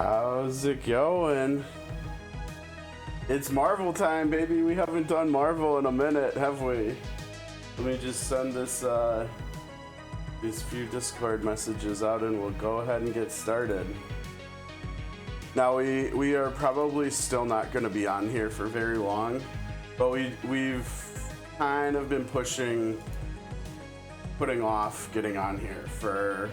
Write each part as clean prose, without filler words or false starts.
How's it going? It's Marvel time, baby. We haven't done Marvel in a minute, have we? Let me just send this these few Discord messages out and we'll go ahead and get started. Now we are probably still not going to be on here for very long, but we've kind of been putting off getting on here for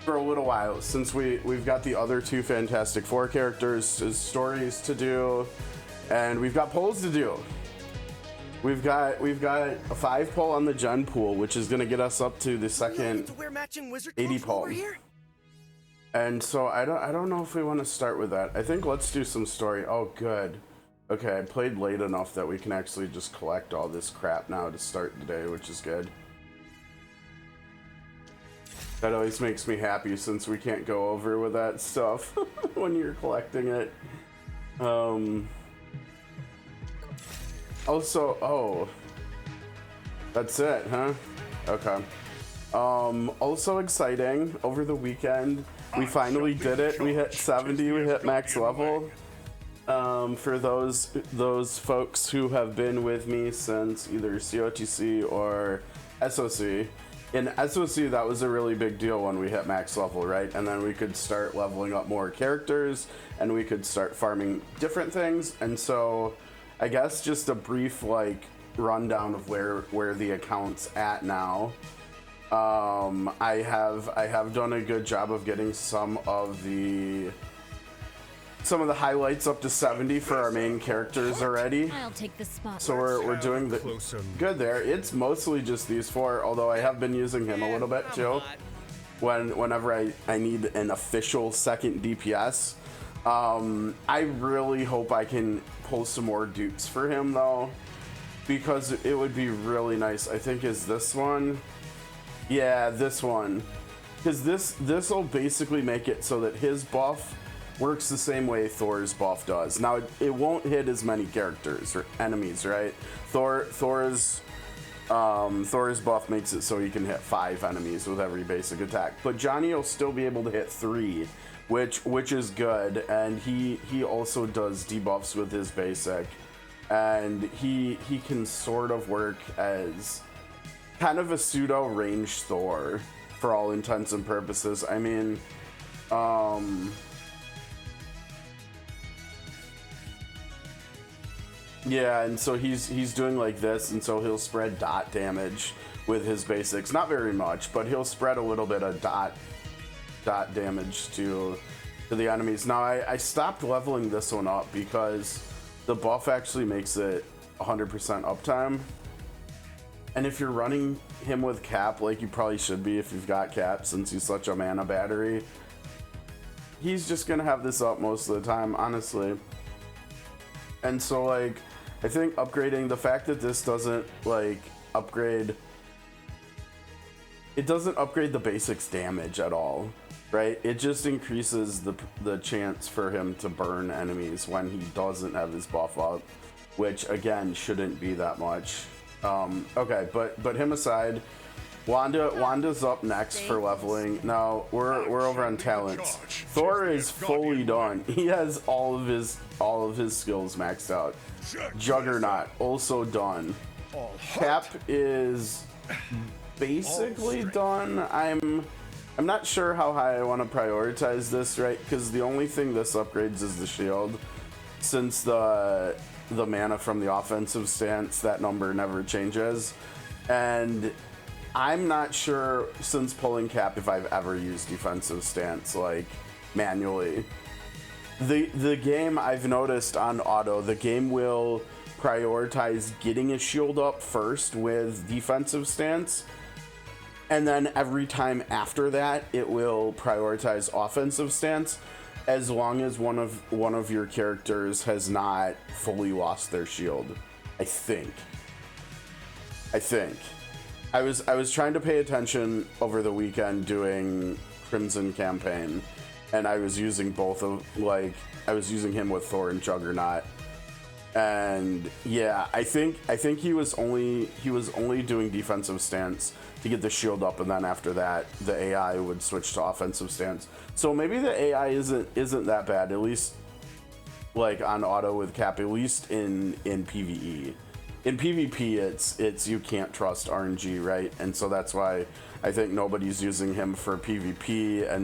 a little while, since we've got the other two Fantastic Four characters, stories to do, and we've got polls to do. We've got a 5 poll on the Gen pool, which is going to get us up to the second 80 poll. And so I don't know if we want to start with that. I think let's do some story. Oh, good. Okay, I played late enough that we can actually just collect all this crap now to start the day, which is good. That always makes me happy, since we can't go over with that stuff when you're collecting it. Also, oh, that's it, huh? Okay. Also exciting, over the weekend, we finally did it. We hit 70, we hit max level. For those folks who have been with me since either COTC or SOC, in SOC, that was a really big deal when we hit max level, right? And then we could start leveling up more characters, and we could start farming different things. And so, I guess just a brief rundown of where the account's at now. I have done a good job of getting some of the highlights up to 70 for our main characters already. I'll take the spot. So we're doing the good there. It's mostly just these 4, although I have been using him a little bit too. Whenever I need an official second DPS. I really hope I can pull some more dupes for him though, because it would be really nice. I think is this one. Yeah, this one. Because this will basically make it so that his buff works the same way Thor's buff does. Now it won't hit as many characters or enemies, right? Thor's buff makes it so he can hit 5 enemies with every basic attack, but Johnny will still be able to hit 3, which is good. And he also does debuffs with his basic, and he can sort of work as kind of a pseudo ranged Thor for all intents and purposes. I mean, yeah, and so he's doing like this, and so he'll spread dot damage with his basics. Not very much, but he'll spread a little bit of dot damage to the enemies. Now I stopped leveling this one up because the buff actually makes it 100% uptime. And if you're running him with cap, like you probably should be if you've got cap, since he's such a mana battery, he's just gonna have this up most of the time, honestly. And so I think upgrading, the fact that this doesn't upgrade, it doesn't upgrade the basics damage at all, right? It just increases the chance for him to burn enemies when he doesn't have his buff up, which again shouldn't be that much. Okay, but him aside, Wanda's up next for leveling. Now we're over on talents. Thor is fully done. He has all of his skills maxed out. Juggernaut also done. Cap is basically done. I'm not sure how high I want to prioritize this, right? Because the only thing this upgrades is the shield, since the mana from the offensive stance, that number never changes. And I'm not sure, since pulling cap, if I've ever used defensive stance manually. The game, I've noticed on auto, the game will prioritize getting a shield up first with defensive stance, and then every time after that it will prioritize offensive stance, as long as one of your characters has not fully lost their shield. I think I was trying to pay attention over the weekend doing Crimson campaign, and I was using both of I was using him with Thor and Juggernaut, And yeah, I think he was only doing defensive stance to get the shield up, and then after that the AI would switch to offensive stance. So maybe the AI isn't that bad, at least like on auto with Cap, at least in PvE. In PvP it's you can't trust RNG, right? And so that's why I think nobody's using him for PvP, and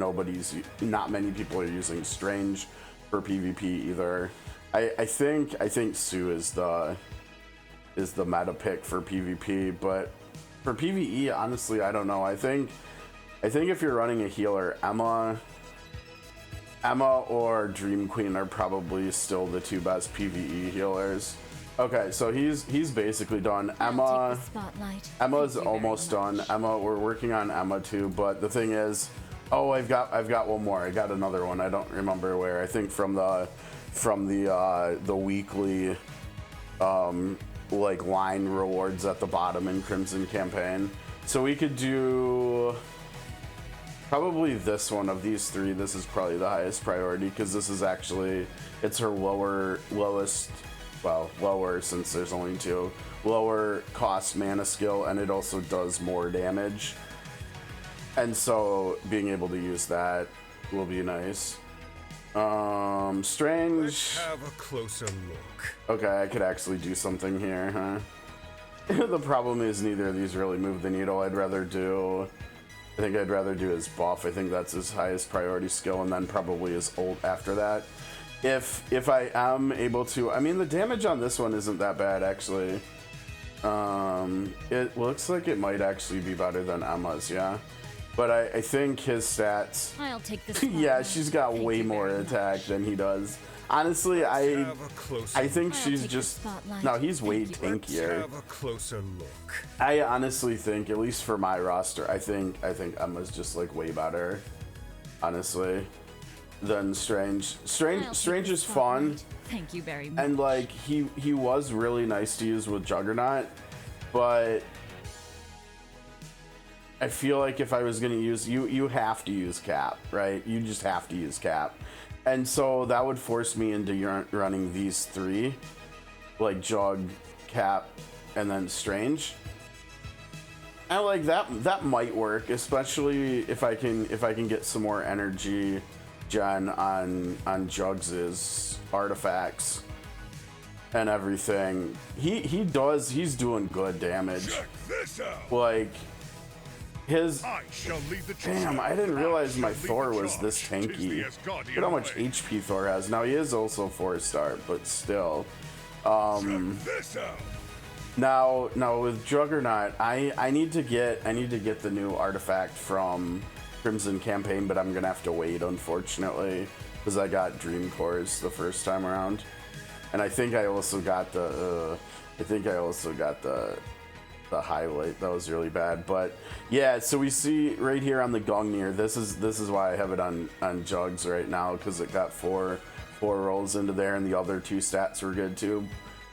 not many people are using Strange for PvP either. I think Sue is the meta pick for PvP, but for PvE, honestly, I don't know. I think if you're running a healer, Emma or Dream Queen are probably still the two best PvE healers. Okay, so he's basically done. Emma's almost done. Emma, we're working on Emma too, but the thing is, oh, I've got one more. I got another one. I don't remember where. I think from the weekly like line rewards at the bottom in Crimson campaign. So we could do probably this one of these three. This is probably the highest priority because this is actually, it's her lowest, well, lower since there's only two, lower cost mana skill, and it also does more damage. And so being able to use that will be nice. Strange. Let's have a closer look. Okay, I could actually do something here, huh? The problem is neither of these really move the needle. I think I'd rather do his buff. I think that's his highest priority skill, and then probably his ult after that. If I am able to, I mean, the damage on this one isn't that bad actually. It looks like it might actually be better than Emma's, yeah. But I think his stats. I'll take this. Yeah, she's got way more attack than he does. Honestly, I think she's just. No, he's way tankier. Have a closer look. I honestly think, at least for my roster, I think Emma's just like way better, honestly, than Strange. Strange is fun. Thank you very much. And like he was really nice to use with Juggernaut, but I feel like if I was gonna use you have to use Cap, right? You just have to use Cap, and so that would force me into running these three, like Jug, Cap, and then Strange. And like that might work, especially if I can get some more energy gen on Jugs's artifacts and everything. He's doing good damage. Check this out. Like his I shall lead the damn, I didn't realize my Thor was this tanky. Look at how much HP Thor has. Now he is also 4-star, but still. Check this out. Now with Juggernaut, I need to get the new artifact from Crimson campaign, but I'm gonna have to wait, unfortunately, because I got Dream Cores the first time around, and I think I also got the highlight. That was really bad. But yeah, so we see right here on the Gungnir, this is why I have it on Jugs right now, because it got four rolls into there, and the other two stats were good too.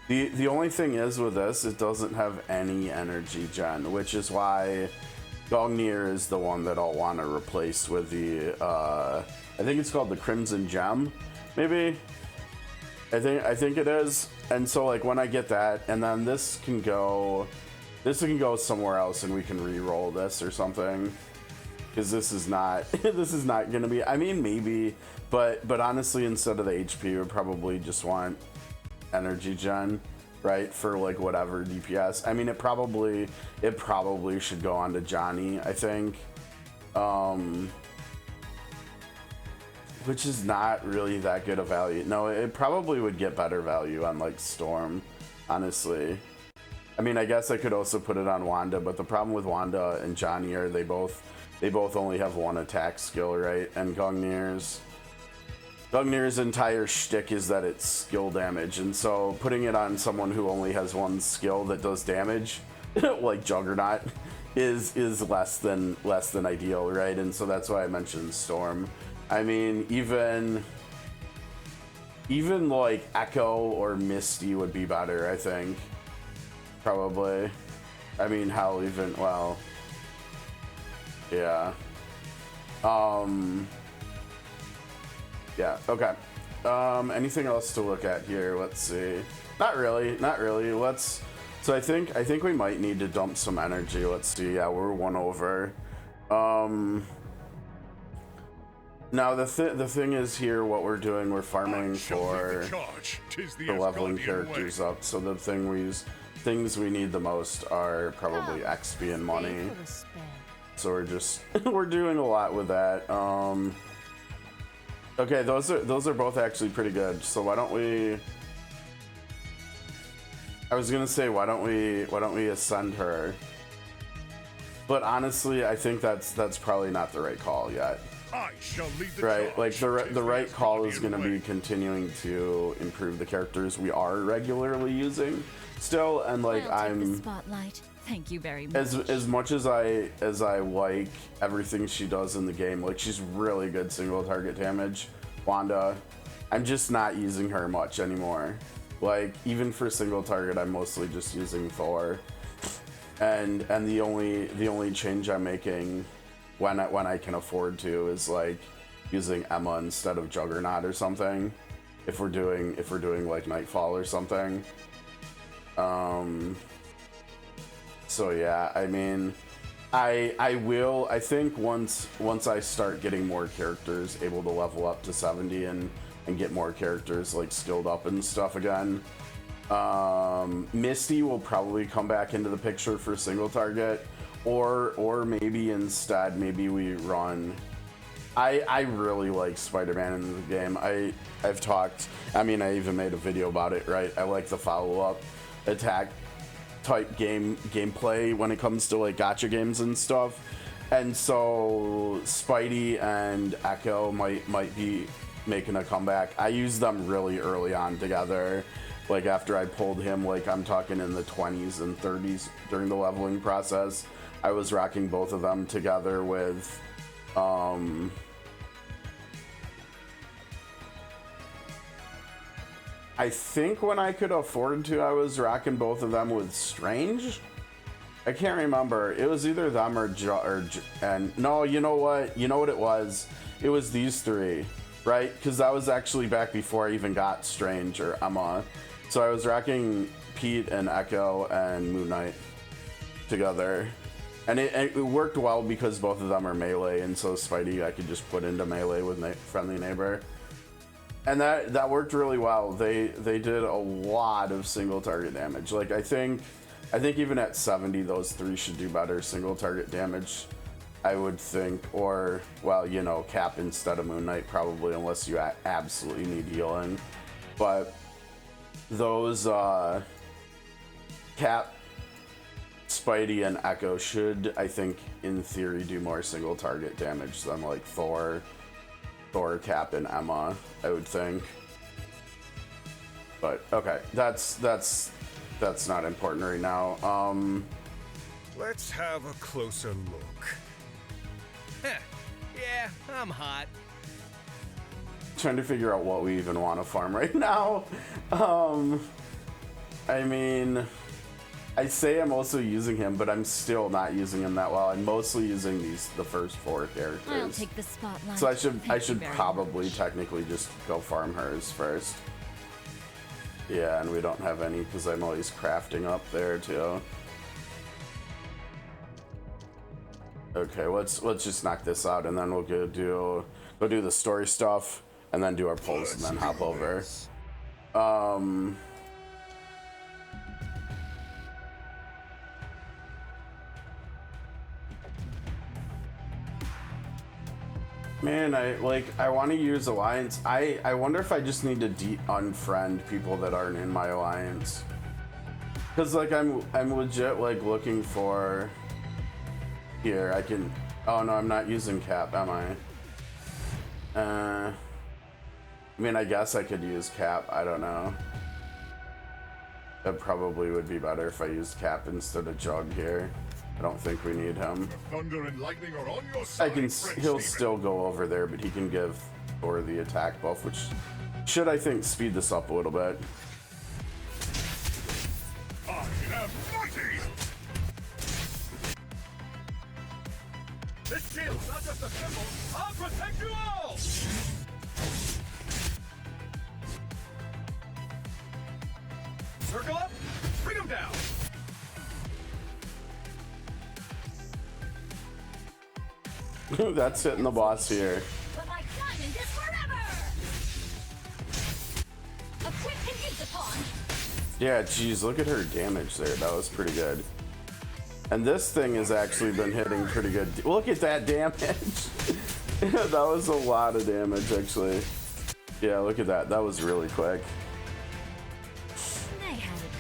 The only thing is with this, it doesn't have any energy gen, which is why Gungnir is the one that I'll want to replace with the I think it's called the Crimson Gem, maybe. I think it is. And so like when I get that, and then this can go somewhere else, and we can re-roll this or something, because this is not gonna be, I mean, maybe, but honestly, instead of the HP, we would probably just want energy gen, right, for like whatever DPS. I mean, it probably should go on to Johnny, I think, which is not really that good a value. No, it probably would get better value on like Storm, honestly. I mean, I guess I could also put it on Wanda, but the problem with Wanda and Johnny are they both only have one attack skill, right? And Gungnir's entire shtick is that it's skill damage, and so putting it on someone who only has one skill that does damage, like Juggernaut, is less than ideal, right? And so that's why I mentioned Storm. I mean, even like Echo or Misty would be better, I think. Probably. I mean, hell, even, well, yeah. Yeah, okay. Anything else to look at here? Let's see. Not really. So I think we might need to dump some energy. Let's see. Yeah, we're 1 over. Now the thing is here, what we're doing, we're farming for leveling characters up. So the things we need the most are probably XP and money. So we're doing a lot with that. Okay, those are both actually pretty good. So why don't we? I was gonna say why don't we ascend her? But honestly, I think that's probably not the right call yet. I shall lead the right, charge. like the right call is gonna be continuing to improve the characters we are regularly using still, and like I'll take the spotlight. Thank you very much. As much as I like everything she does in the game, like she's really good single target damage, Wanda. I'm just not using her much anymore. Like even for single target, I'm mostly just using Thor, and the only change I'm making when I can afford to is like using Emma instead of Juggernaut or something. If we're doing like Nightfall or something. So yeah, I mean, I think once I start getting more characters able to level up to 70 and get more characters like skilled up and stuff again, Misty will probably come back into the picture for single target, or maybe instead maybe we run. I really like Spider-Man in the game. I've talked, I mean, I even made a video about it, right? I like the follow-up attack type gameplay when it comes to like gacha games and stuff, and so Spidey and Echo might be making a comeback. I used them really early on together, like after I pulled him, like I'm talking in the 20s and 30s during the leveling process. I was rocking both of them together with I think when I could afford to, I was rocking both of them with Strange. I can't remember. It was either them and no, you know what it was? It was these three, right? Because that was actually back before I even got Strange or Emma. So I was rocking Pete and Echo and Moon Knight together, and it worked well because both of them are melee, and so Spidey I could just put into melee with Friendly Neighbor. And that worked really well. They did a lot of single target damage. Like I think even at 70, those three should do better single target damage, I would think. Or well, you know, Cap instead of Moon Knight probably, unless you absolutely need healing. But those Cap, Spidey, and Echo should, I think, in theory, do more single target damage than like Thor, Cap, and Emma, I would think. But okay, that's not important right now. Let's have a closer look. Yeah, I'm hot. Trying to figure out what we even want to farm right now. I mean, I say I'm also using him, but I'm still not using him that well. I'm mostly using the first 4 characters. I'll take the spotlight. So I Thank should you very probably much. technically just go farm hers first. Yeah, and we don't have any because I'm always crafting up there too. Okay, let's just knock this out, and then we'll go do the story stuff, and then do our pulls, and then hop over. Man, I want to use alliance. I wonder if I just need to unfriend people that aren't in my alliance. Cause like I'm legit like looking for. Here I can. Oh no, I'm not using Cap, am I? I mean, I guess I could use Cap. I don't know. That probably would be better if I used Cap instead of Jug here. I don't think we need him. Thunder and lightning are on your side. He'll still go over there, but he can give Thor the attack buff, which should, I think, speed this up a little bit. I am mighty. This shield's not just a symbol. I'll protect you all. Circle up, bring him down. That's hitting the boss here. But my diamond is forever! A quick and use upon! Yeah, geez, look at her damage there. That was pretty good. And this thing has actually been hitting pretty good. Look at that damage. That was a lot of damage, actually. Yeah, look at that. That was really quick. They had it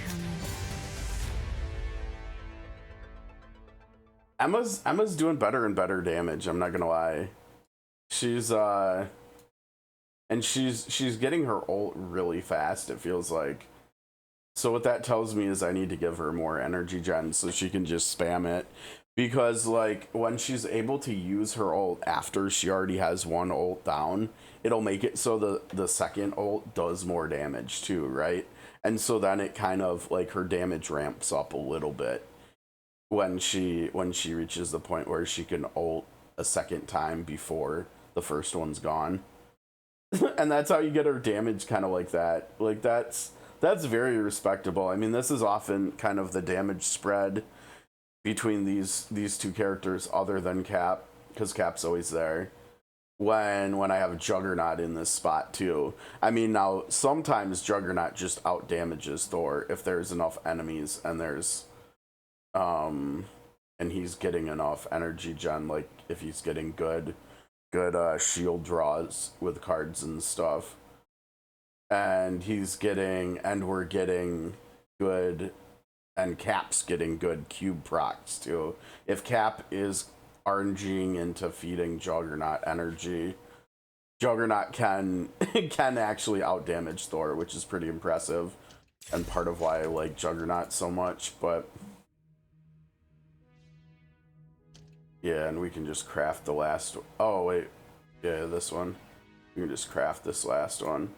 coming. Emma's doing better and better damage, I'm not gonna lie. She's and she's getting her ult really fast, it feels like. So what that tells me is I need to give her more energy gen so she can just spam it. Because like when she's able to use her ult after she already has one ult down, it'll make it so the second ult does more damage too, right? And so then it kind of like her damage ramps up a little bit when she reaches the point where she can ult a second time before the first one's gone. And that's how you get her damage kind of like that. Like that's very respectable. I mean, this is often kind of the damage spread between these two characters other than Cap, because Cap's always there. When I have Juggernaut in this spot too. I mean, now sometimes Juggernaut just out damages Thor if there's enough enemies and there's and he's getting enough energy gen, like if he's getting good shield draws with cards and stuff. And we're getting good, and Cap's getting good cube procs too. If Cap is RNGing into feeding Juggernaut energy, Juggernaut can actually outdamage Thor, which is pretty impressive, and part of why I like Juggernaut so much. But yeah, and we can just craft the last. Oh wait, yeah, this one. We can just craft this last one.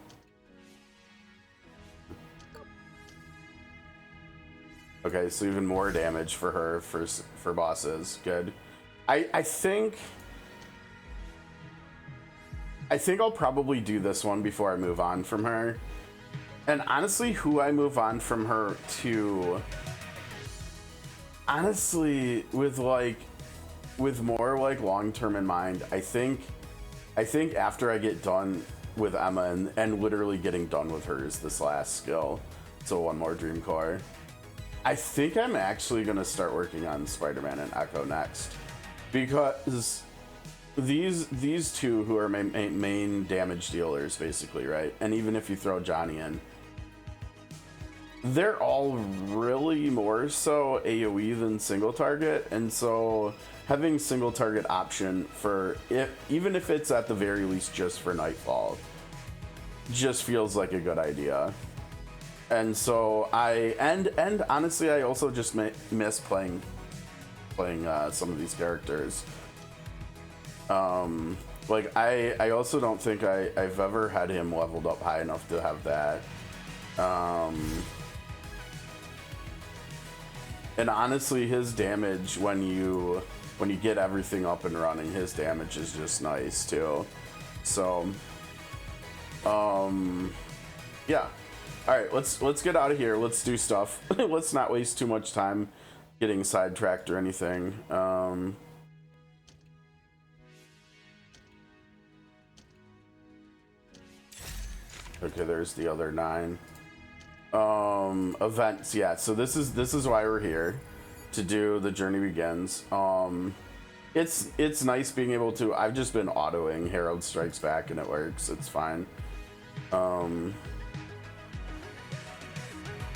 Okay, so even more damage for her for bosses. Good. I think I'll probably do this one before I move on from her. And honestly, who I move on from her to, honestly, with more like long term in mind, I think after I get done with Emma and literally getting done with her is this last skill. So one more Dream Core. I think I'm actually gonna start working on Spider-Man and Echo next, because these two who are main damage dealers basically, right? And even if you throw Johnny in, they're all really more so AoE than single target, and so having single target option for even if it's at the very least just for Nightfall, just feels like a good idea. And so and honestly, I also just miss playing some of these characters. Like I also don't think I've ever had him leveled up high enough to have that. And honestly, his damage when you get everything up and running, his damage is just nice too. So, yeah. All right, let's get out of here. Let's do stuff. Let's not waste too much time getting sidetracked or anything. Okay, there's the other 9. Events, yeah. So this is why we're here, to do the Journey Begins. It's nice being able to. I've just been autoing Herald Strikes Back and it works. It's fine.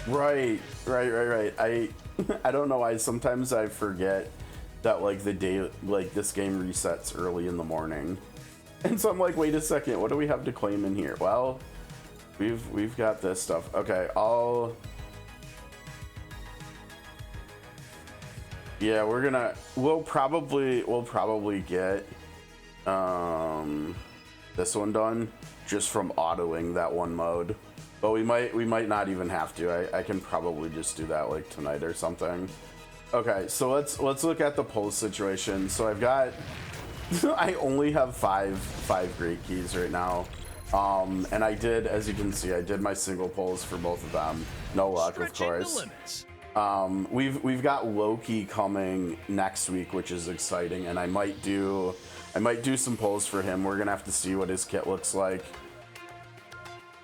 Right. I don't know why sometimes I forget that like the day, like this game resets early in the morning, and so I'm like, wait a second, what do we have to claim in here? Well, we've got this stuff. Okay, yeah, we'll probably get this one done just from autoing that one mode. But we might not even have to. I can probably just do that like tonight or something. Okay, so let's look at the pulse situation. So I've got I only have five great keys right now. And I did, as you can see, I did my single pulls for both of them. No luck, of course. We've got Loki coming next week, which is exciting, and I might do some pulls for him. We're gonna have to see what his kit looks like.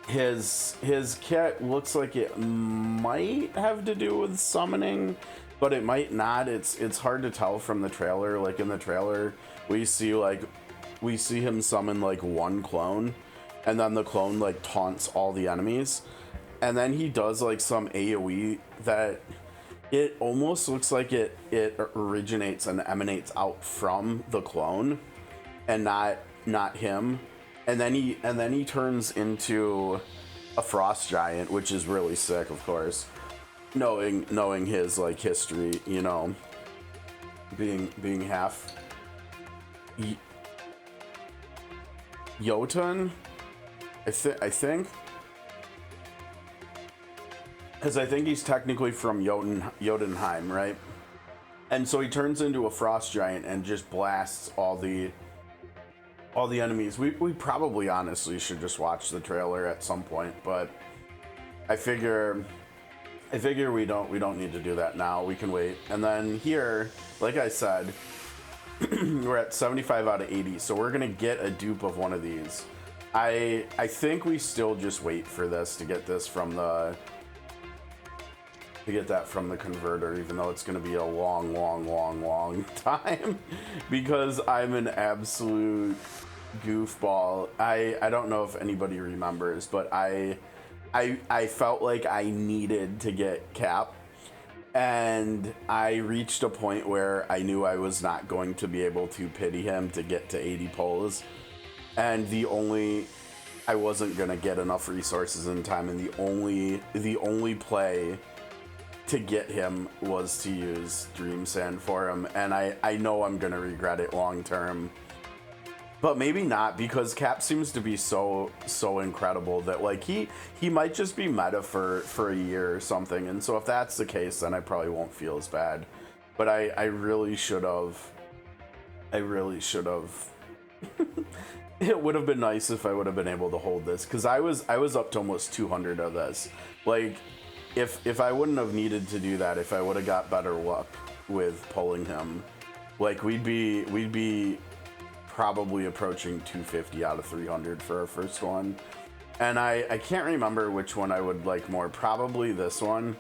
His kit looks like it might have to do with summoning, but it might not. It's hard to tell from the trailer. Like in the trailer, we see him summon like one clone, and then the clone like taunts all the enemies, and then he does like some AoE that it almost looks like it originates and emanates out from the clone and not him. And then he turns into a frost giant, which is really sick, of course. Knowing his like history, you know, being half Jotun, I think, because I think he's technically from Jotunheim, right? And so he turns into a frost giant and just blasts all the enemies. We probably honestly should just watch the trailer at some point, but I figure we don't need to do that now. We can wait. And then here, like I said, we're at 75 out of 80, so we're gonna get a dupe of one of these. I think we still just wait for this to get this from the converter, even though it's gonna be a long time because I'm an absolute goofball. I don't know if anybody remembers, but I felt like I needed to get Cap, and I reached a point where I knew I was not going to be able to pity him to get to 80 pulls, and I wasn't gonna get enough resources in time, and the only play to get him was to use Dream Sand for him, and I know I'm gonna regret it long term. But maybe not, because Cap seems to be so incredible that like he might just be meta for a year or something. And so if that's the case, then I probably won't feel as bad. But I really should have. It would have been nice if I would have been able to hold this, because I was up to almost 200 of this. Like if I wouldn't have needed to do that, if I would have got better luck with pulling him, like we'd be probably approaching 250 out of 300 for our first one. And I can't remember which one I would like more. Probably this one.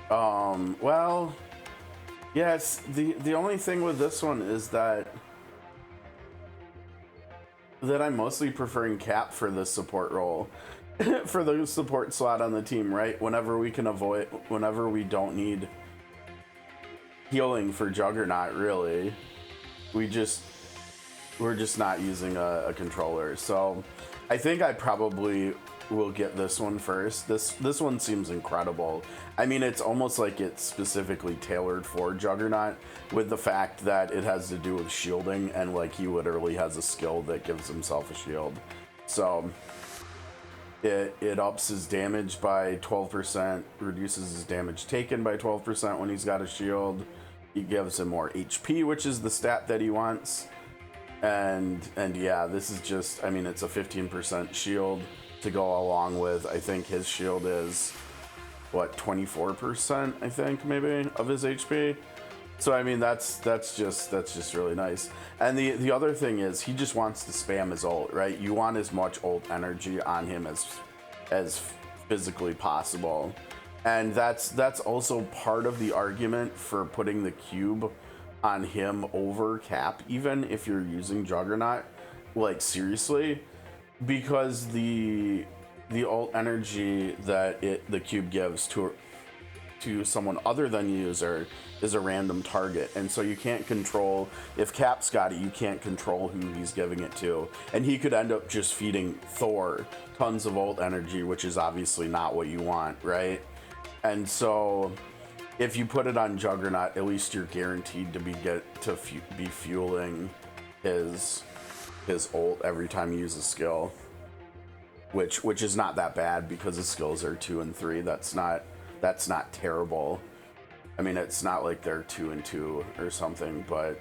Well, yes, the only thing with this one is that I'm mostly preferring Cap for the support role. For the support slot on the team, right? Whenever we don't need healing for Juggernaut, really. We're just not using a controller. So I think I probably will get this one first. This one seems incredible. I mean, it's almost like it's specifically tailored for Juggernaut, with the fact that it has to do with shielding, and like he literally has a skill that gives himself a shield. So it ups his damage by 12%, reduces his damage taken by 12% when he's got a shield. He gives him more HP, which is the stat that he wants. And yeah, this is just, I mean, it's a 15% shield to go along with, I think his shield is, what, 24%, I think, maybe, of his HP. So I mean, that's just really nice. And the other thing is, he just wants to spam his ult, right? You want as much ult energy on him as physically possible. And that's also part of the argument for putting the cube on him over Cap, even if you're using Juggernaut, like seriously, because the ult energy that the cube gives to someone other than the user is a random target, and so you can't control, if Cap's got it, you can't control who he's giving it to, and he could end up just feeding Thor tons of ult energy, which is obviously not what you want, right? And so if you put it on Juggernaut, at least you're guaranteed to be fueling his ult every time you use a skill, which is not that bad, because his skills are 2 and 3. That's not terrible. I mean, it's not like they're 2 and 2 or something, but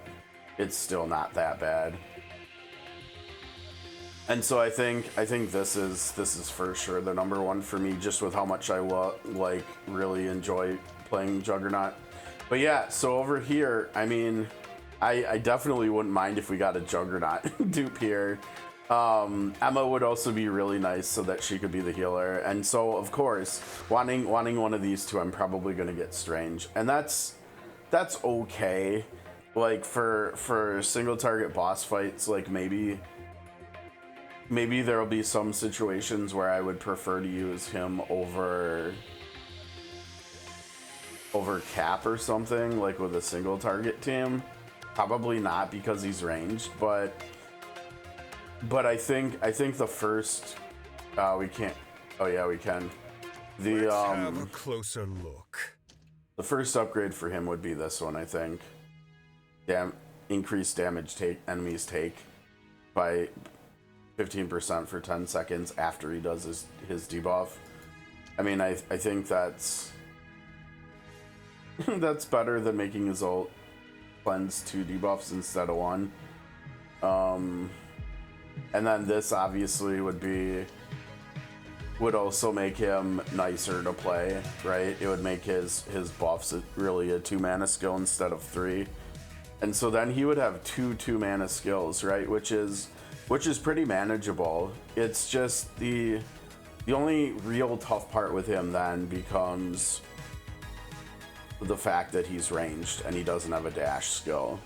it's still not that bad. And so I think this is for sure the number one for me, just with how much I like really enjoy playing Juggernaut. But yeah, so over here, I mean, I definitely wouldn't mind if we got a Juggernaut dupe here. Emma would also be really nice so that she could be the healer. And so of course, wanting one of these two, I'm probably gonna get Strange, and that's okay. Like for single target boss fights, like maybe there'll be some situations where I would prefer to use him over Cap or something, like with a single target team. Probably not because he's ranged, but I think the first we can't. Oh yeah, we can. Let's have a closer look. The first upgrade for him would be this one, I think. Increased damage enemies take by 15% for 10 seconds after he does his debuff. I mean, I think that's that's better than making his ult cleanse 2 debuffs instead of 1. And then this obviously would also make him nicer to play, right? It would make his buffs really a 2 mana skill instead of 3. And so then he would have 2 mana skills, right? Which is pretty manageable. It's just the only real tough part with him then becomes the fact that he's ranged and he doesn't have a dash skill,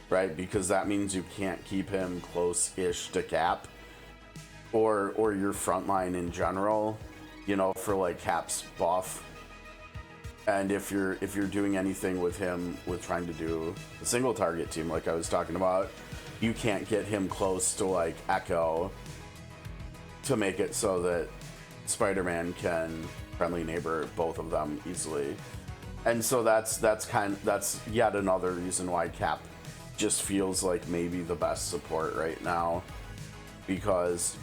right? Because that means you can't keep him close-ish to Cap or your front line in general, you know, for like Cap's buff. And if you're doing anything with him with trying to do a single target team like I was talking about, you can't get him close to like Echo to make it so that Spider-Man can friendly neighbor both of them easily. And so that's yet another reason why Cap just feels like maybe the best support right now, because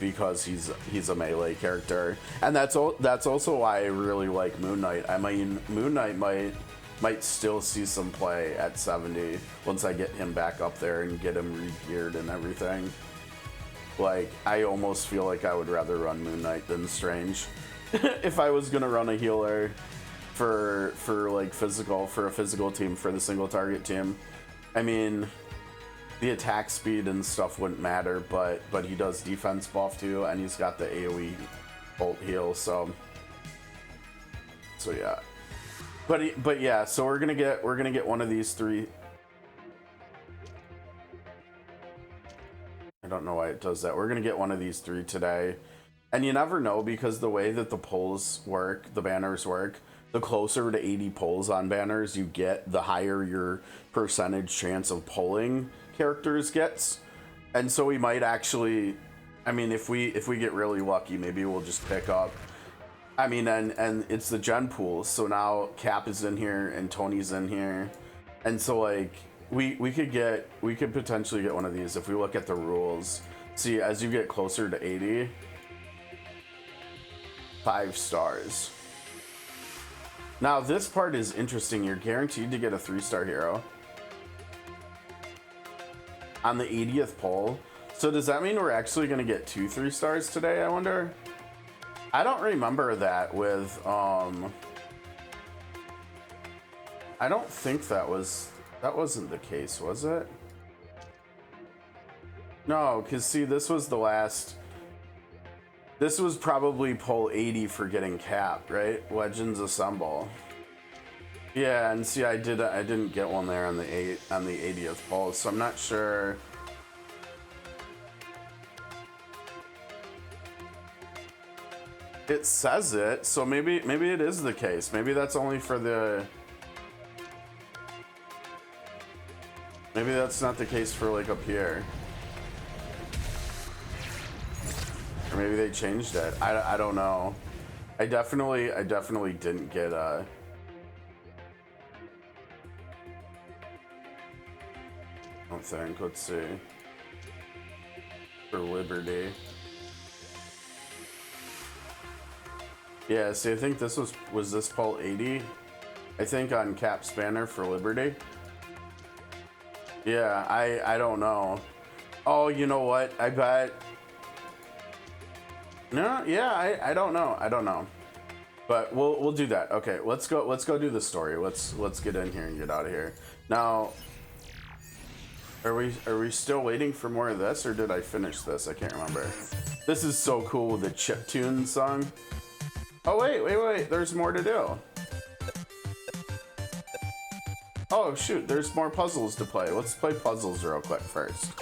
he's a melee character. And that's also why I really like Moon Knight. I mean, Moon Knight might still see some play at 70 once I get him back up there and get him re-geared and everything. Like, I almost feel like I would rather run Moon Knight than Strange if I was gonna run a healer for a physical team, for the single target team. I mean, the attack speed and stuff wouldn't matter, but he does defense buff too, and he's got the AoE ult heal, so yeah. But yeah, so we're gonna get one of these 3. I don't know why it does that. We're gonna get one of these 3 today, and you never know, because the way that the polls work, the banners work, the closer to 80 polls on banners you get, the higher your percentage chance of polling characters gets. And so we might actually, I mean, if we get really lucky, maybe we'll just pick up, I mean, and it's the gen pool, so now Cap is in here and Tony's in here, and so like we could potentially get one of these if we look at the rules. See, as you get closer to 80, 5 stars. Now this part is interesting. You're guaranteed to get a 3-star hero on the 80th poll. So does that mean we're actually going to get 2 3-stars today, I wonder? I don't remember that with I don't think that wasn't the case, was it? No, because see, this was the last. This was probably poll 80 for getting Cap, right? Legends Assemble. Yeah, and see, I didn't get one there on the 80th poll, so I'm not sure. It says it, so maybe it is the case. Maybe that's only for the. Maybe that's not the case for like up here. Or maybe they changed it. I don't know. I definitely didn't get a. I don't think. Let's see. For Liberty. Yeah, see, I think this was this poll 80? I think on Cap's banner for Liberty. Yeah, I don't know. Oh, you know what? I bet No, yeah, I don't know. I don't know. But we'll do that. Okay, let's go do the story. Let's get in here and get out of here. Now, are we still waiting for more of this, or did I finish this? I can't remember. This is so cool with the chiptune song. Oh wait, there's more to do. Oh shoot, there's more puzzles to play. Let's play puzzles real quick first.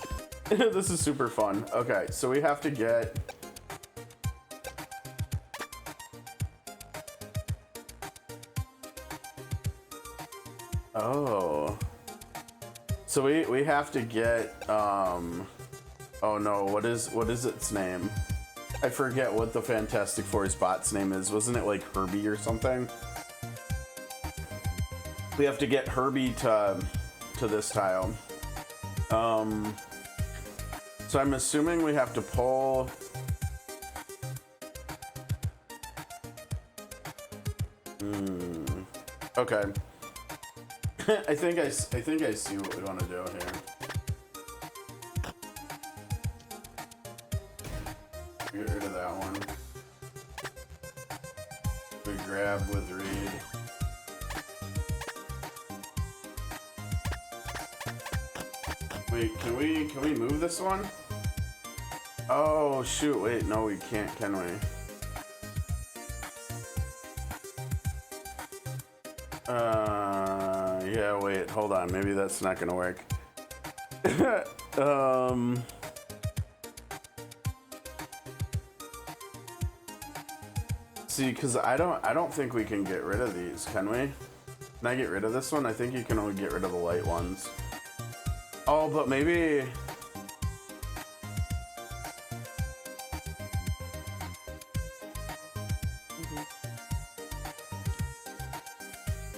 This is super fun. Okay, so we have to get... Oh. So we have to get, oh no, what is its name? I forget what the Fantastic Four's bot's name is. Wasn't it like Herbie or something? We have to get Herbie to this tile. So I'm assuming we have to pull... Okay. I think I see what we want to do here. Get rid of that one. We grab with Reed. Wait, can we move this one? Oh shoot! Wait, no, we can't. Can we? Yeah. Wait, hold on. Maybe that's not gonna work. See, because I don't think we can get rid of these, can we? Can I get rid of this one? I think you can only get rid of the light ones. Oh, but maybe...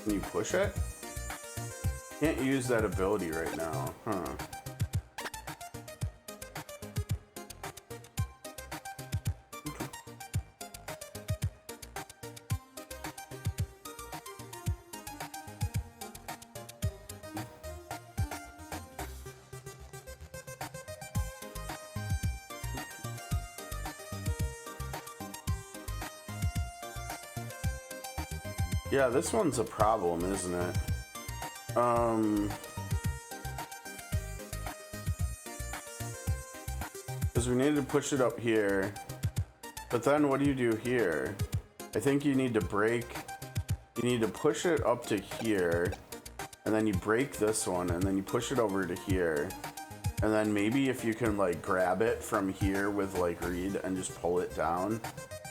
Can you push it? Can't use that ability right now, huh? Yeah, this one's a problem, isn't it? Because we need to push it up here. But then what do you do here? I think you need to break... You need to push it up to here. And then you break this one, and then you push it over to here. And then maybe if you can, like, grab it from here with, like, Reed and just pull it down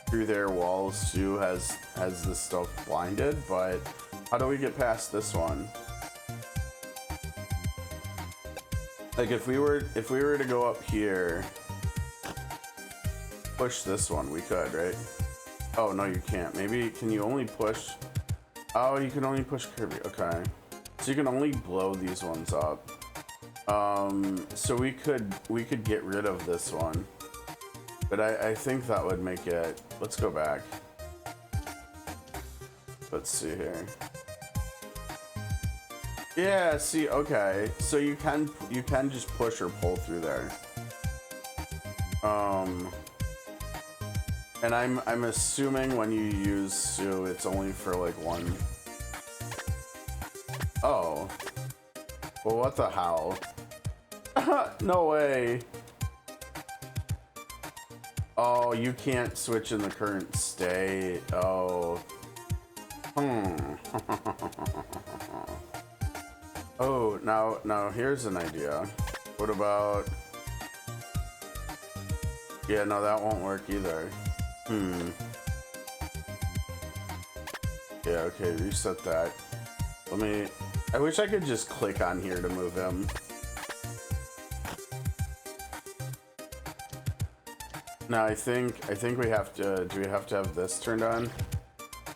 through their walls. Sue has this stuff blinded, but how do we get past this one? Like if we were to go up here, push this one, we could, right? Oh no, you can't. Maybe can you only push? Oh, you can only push Kirby. Okay, so you can only blow these ones up. So we could get rid of this one. But I think that would make it... Let's go back. Let's see here. Yeah, see, okay. So you can just push or pull through there. And I'm assuming when you use Sue, it's only for like one. Oh. Well, what the hell? No way. Oh, you can't switch in the current state. Oh. Oh, now here's an idea. What about... Yeah, no, that won't work either. Yeah, okay, reset that. I wish I could just click on here to move him. Now I think we have to. Do we have to have this turned on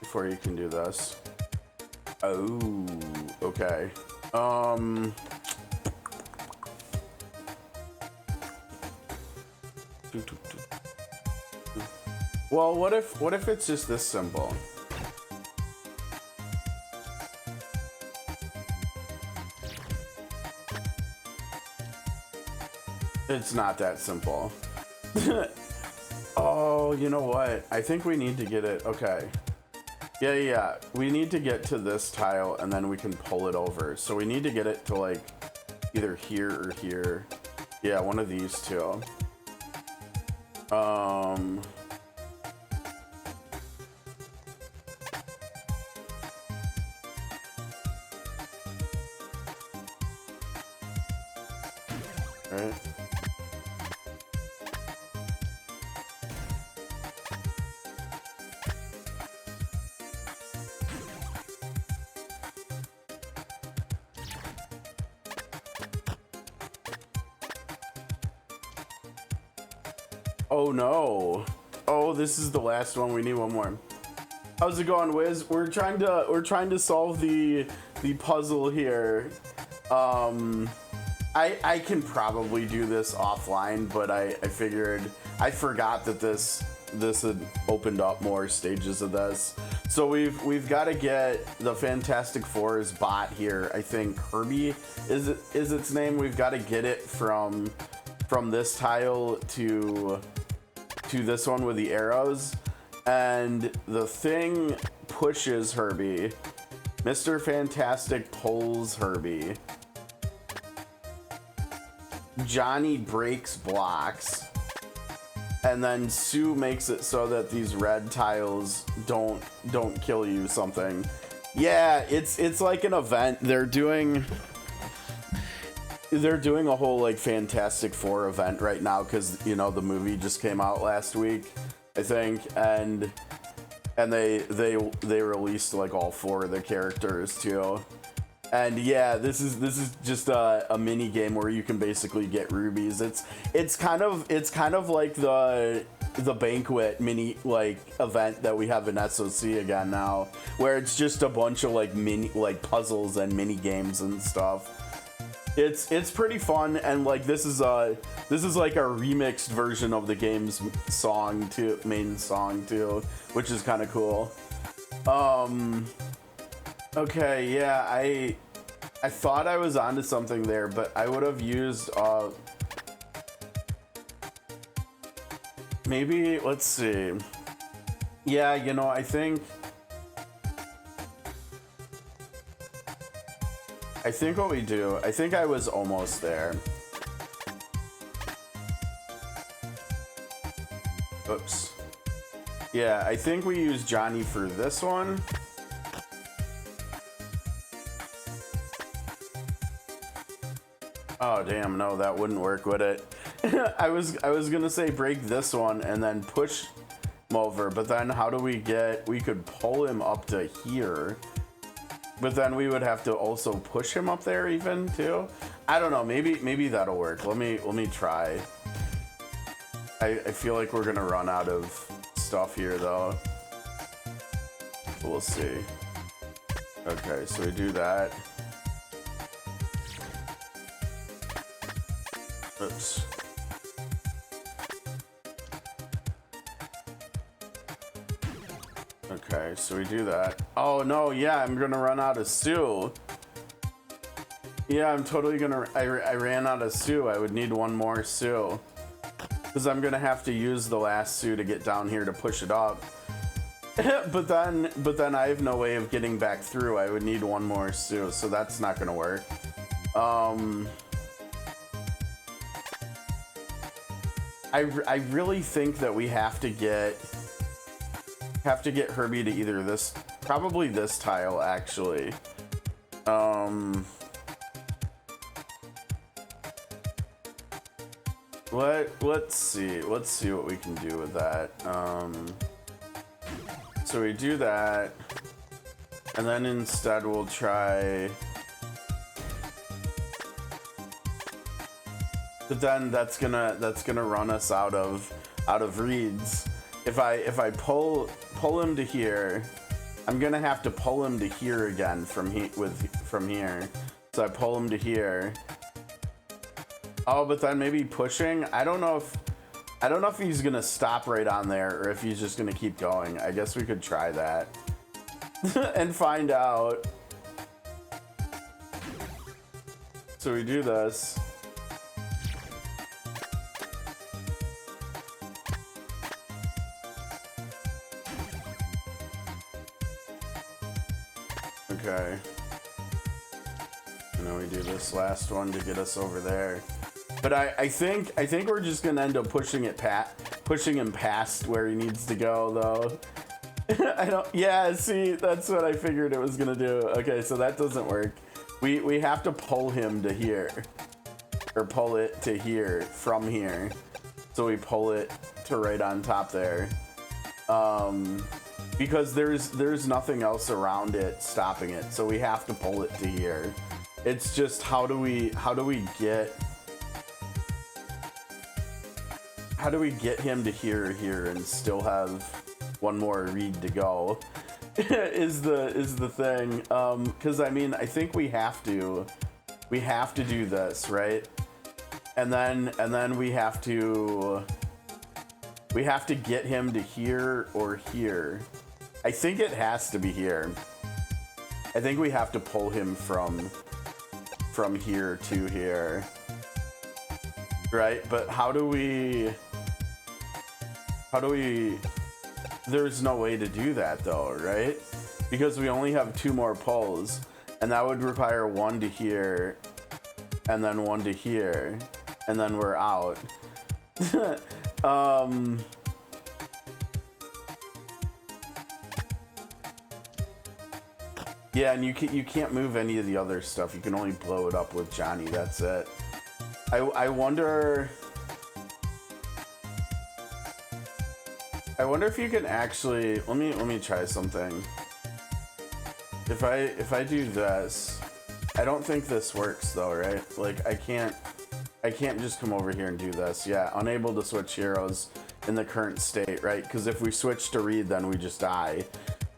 before you can do this? Oh, okay. Well, what if it's just this simple? It's not that simple. Oh, Oh, you know what? I think we need to get it. Okay. Yeah. We need to get to this tile and then we can pull it over. So we need to get it to like either here or here. Yeah, one of these two. Right. Oh no. Oh, this is the last one. We need one more. How's it going, Wiz? We're trying to solve the puzzle here. I can probably do this offline, but I figured I forgot that this had opened up more stages of this. So we've got to get the Fantastic Four's bot here. I think Herbie is its name. We've got to get it from this tile to this one with the arrows, and the thing pushes Herbie. Mr. Fantastic pulls Herbie. Johnny breaks blocks, and then Sue makes it so that these red tiles don't kill you. Something. Yeah, it's like an event. They're doing a whole like Fantastic Four event right now because you know the movie just came out last week, I think, and they released like all four of the characters too. And yeah, this is just a mini game where you can basically get rubies. It's kind of like the banquet mini like event that we have in SOC again now, where it's just a bunch of like mini like puzzles and mini games and stuff. It's pretty fun, and like this is like a remixed version of the game's song too, main song too, which is kind of cool. Okay, yeah, I thought I was onto something there, but I would have used maybe, let's see. Yeah, you know, I think what we do, I think I was almost there. Oops. Yeah, I think we use Johnny for this one. Oh damn, no, that wouldn't work, would it? I was gonna say break this one and then push him over, but then how do we could pull him up to here, but then we would have to also push him up there even too. I don't know, maybe that'll work. Let me try. I feel like we're gonna run out of stuff here though. We'll see. Okay, so we do that. Oops. Okay, so we do that. Oh no, yeah, I'm gonna run out of Sue. Yeah, I'm totally gonna, I ran out of Sue. I would need one more Sue. Because I'm gonna have to use the last Sue to get down here to push it up. but then I have no way of getting back through. I would need one more Sue, so that's not gonna work. I really think that we have to get Herbie to either this, probably this tile actually. Let's see what we can do with that. So we do that, and then instead we'll try. But then that's gonna run us out of reeds. If I pull him to here, I'm gonna have to pull him to here again from here. So I pull him to here. Oh, but then maybe pushing. I don't know if he's gonna stop right on there or if he's just gonna keep going. I guess we could try that and find out. So we do this. Okay. And then we do this last one to get us over there. But I think we're just gonna end up pushing him past where he needs to go though. I don't. Yeah, see, that's what I figured it was gonna do. Okay, so that doesn't work. We have to pull him to here, or pull it to here from here. So we pull it to right on top there, because there's nothing else around it stopping it. So we have to pull it to here. It's just how do we get him to here and still have one more read to go is the thing. Because I mean, I think we have to do this, right? And then we have to get him to here or here. I think it has to be here. I think we have to pull him from here to here, right? But how do we there's no way to do that though, right? Because we only have 2 more pulls, and that would require 1 to here and then 1 to here, and then we're out. Yeah, and you can't move any of the other stuff. You can only blow it up with Johnny. That's it. I wonder if you can actually let me try something. If I do this, I don't think this works though, right? Like I can't just come over here and do this. Yeah, unable to switch heroes in the current state, right? Because if we switch to Reed, then we just die.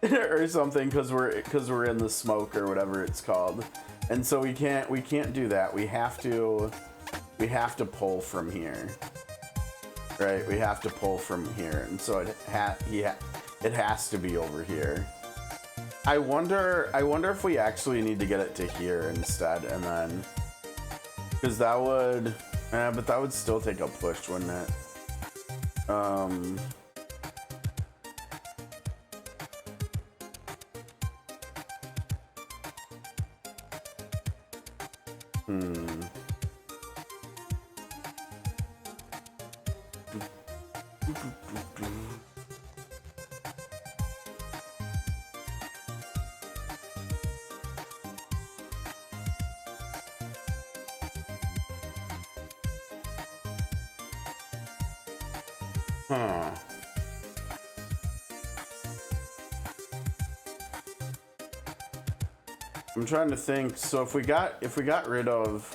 Or something, because we're in the smoke or whatever it's called, and so we can't do that. We have to pull from here, right? We have to pull from here, and so it has to be over here. I wonder if we actually need to get it to here instead, and then because that would, but that would still take a push, wouldn't it? Huh. I'm trying to think. So if we got rid of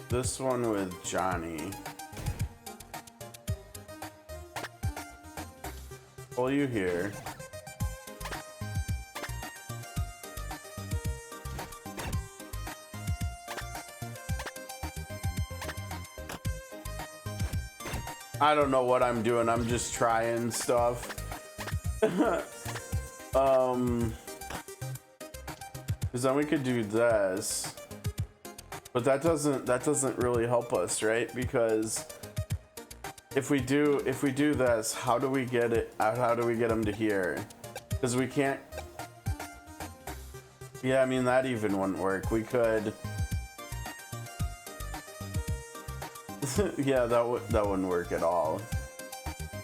this one with Johnny, pull you here. I don't know what I'm doing. I'm just trying stuff. Because then we could do this, but that doesn't really help us, right? Because if we do this, how do we get it? How do we get them to here? Because we can't. Yeah, I mean that even wouldn't work. We could. Yeah, that wouldn't work at all.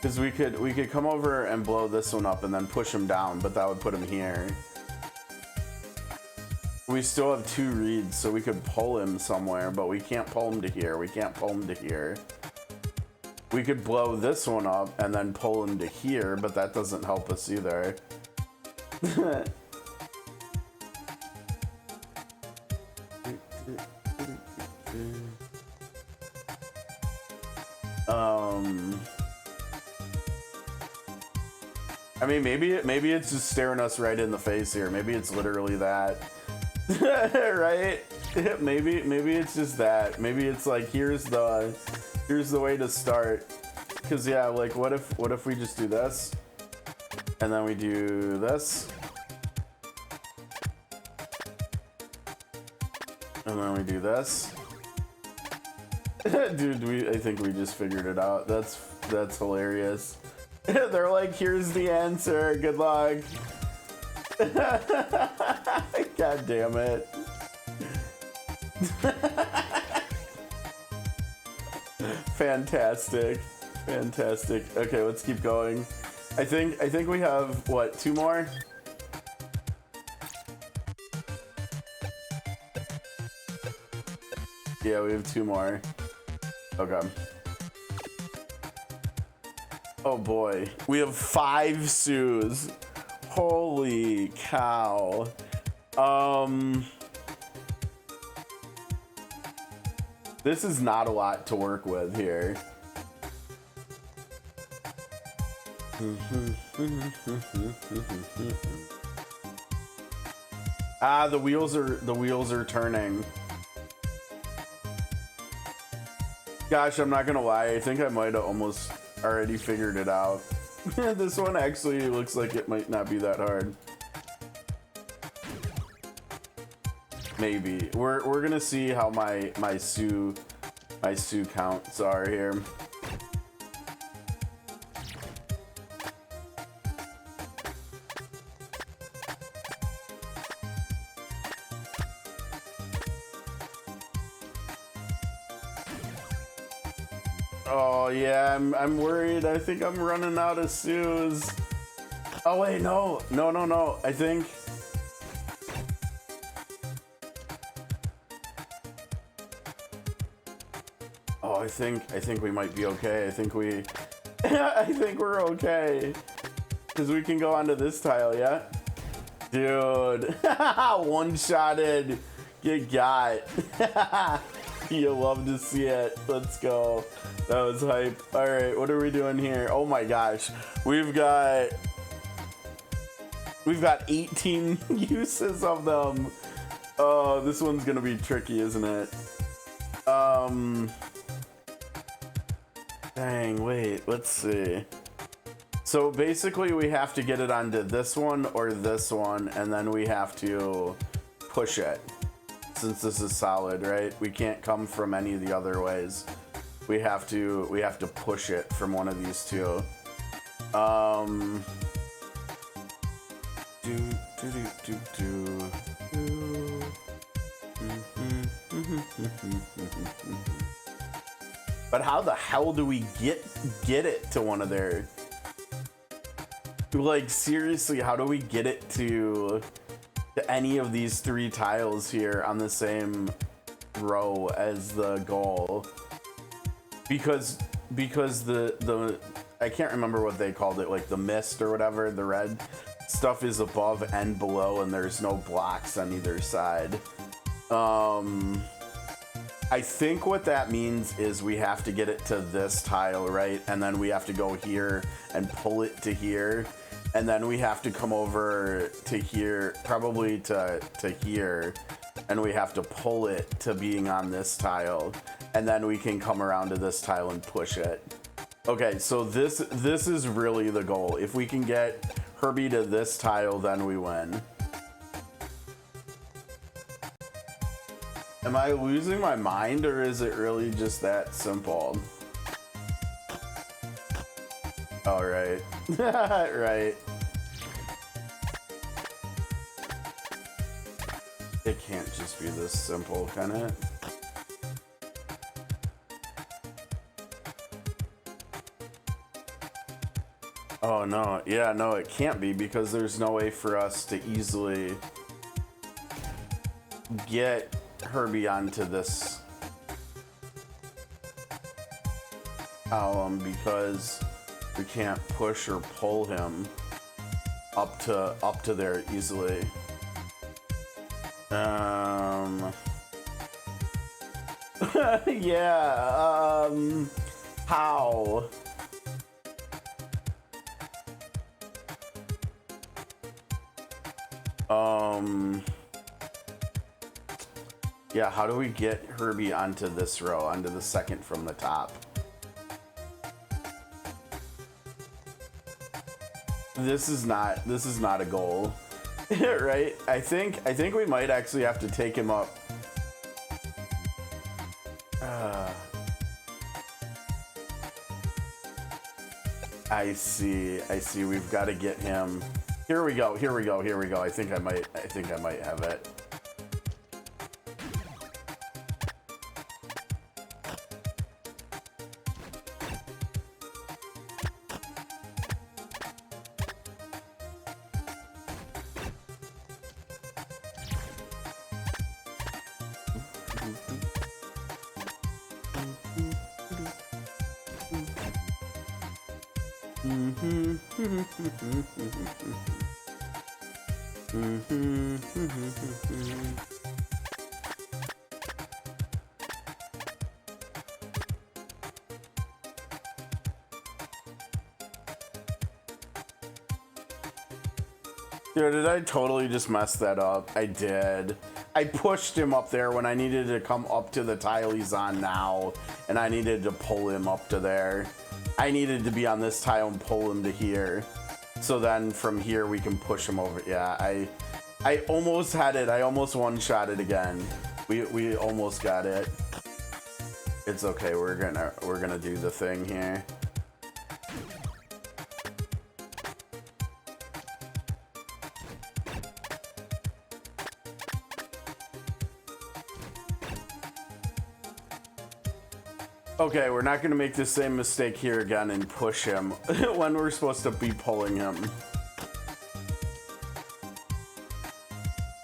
Because we could come over and blow this one up and then push him down, but that would put him here. We still have 2 reads, so we could pull him somewhere, but we can't pull him to here. We can't pull him to here. We could blow this one up and then pull him to here, but that doesn't help us either. I mean, maybe it's just staring us right in the face here. Maybe it's literally that, right? Maybe it's just that. Maybe it's like here's the way to start. Cause yeah, like what if we just do this, and then we do this, and then we do this. Dude, I think we just figured it out. That's hilarious. They're like, here's the answer. Good luck. God damn it. Fantastic. Fantastic. Okay, let's keep going. I think we have what, 2 more? Yeah, we have 2 more. Okay. Oh boy. We have 5 Sues. Holy cow. This is not a lot to work with here. Ah, the wheels are turning. Gosh, I'm not gonna lie, I think I might have almost already figured it out. This one actually looks like it might not be that hard. Maybe. We're gonna see how my Sue counts are here. Oh yeah, I'm worried. I think I'm running out of Sues. Oh wait, no. I think. Oh, I think we might be okay. I think we're okay. Cause we can go onto this tile, yeah? Dude, one-shotted. You got. You love to see it. Let's go. That was hype. All right, what are we doing here? Oh my gosh, we've got 18 uses of them. Oh, this one's gonna be tricky, isn't it? Dang, wait, let's see. So basically we have to get it onto this one or this one, and then we have to push it. Since this is solid, right? We can't come from any of the other ways. We have to push it from one of these two. But how the hell do we get it to one of their? Like seriously, how do we get it to any of these 3 tiles here on the same row as the goal? Because the I can't remember what they called it, like the mist or whatever, the red stuff is above and below, and there's no blocks on either side. I think what that means is we have to get it to this tile, right? And then we have to go here and pull it to here. And then we have to come over to here, probably to here. And we have to pull it to being on this tile. And then we can come around to this tile and push it. Okay, so this is really the goal. If we can get Herbie to this tile, then we win. Am I losing my mind, or is it really just that simple? All right. Right. It can't just be this simple, can it? Oh no, yeah, no, it can't be, because there's no way for us to easily get Herbie onto this column, because we can't push or pull him up to there easily. Yeah, how? Yeah, how do we get Herbie onto this row, onto the second from the top? This is not a goal. Right? I think we might actually have to take him up. I see. We've got to get him. Here we go. I think I might have it. Dude, did I totally just mess that up? I did. I pushed him up there when I needed to come up to the tile he's on now, and I needed to pull him up to there. I needed to be on this tile and pull him to here. So then from here we can push him over. Yeah, I almost had it. I almost one-shot it again. We almost got it. It's okay. We're gonna do the thing here. Okay, we're not gonna make the same mistake here again and push him when we're supposed to be pulling him.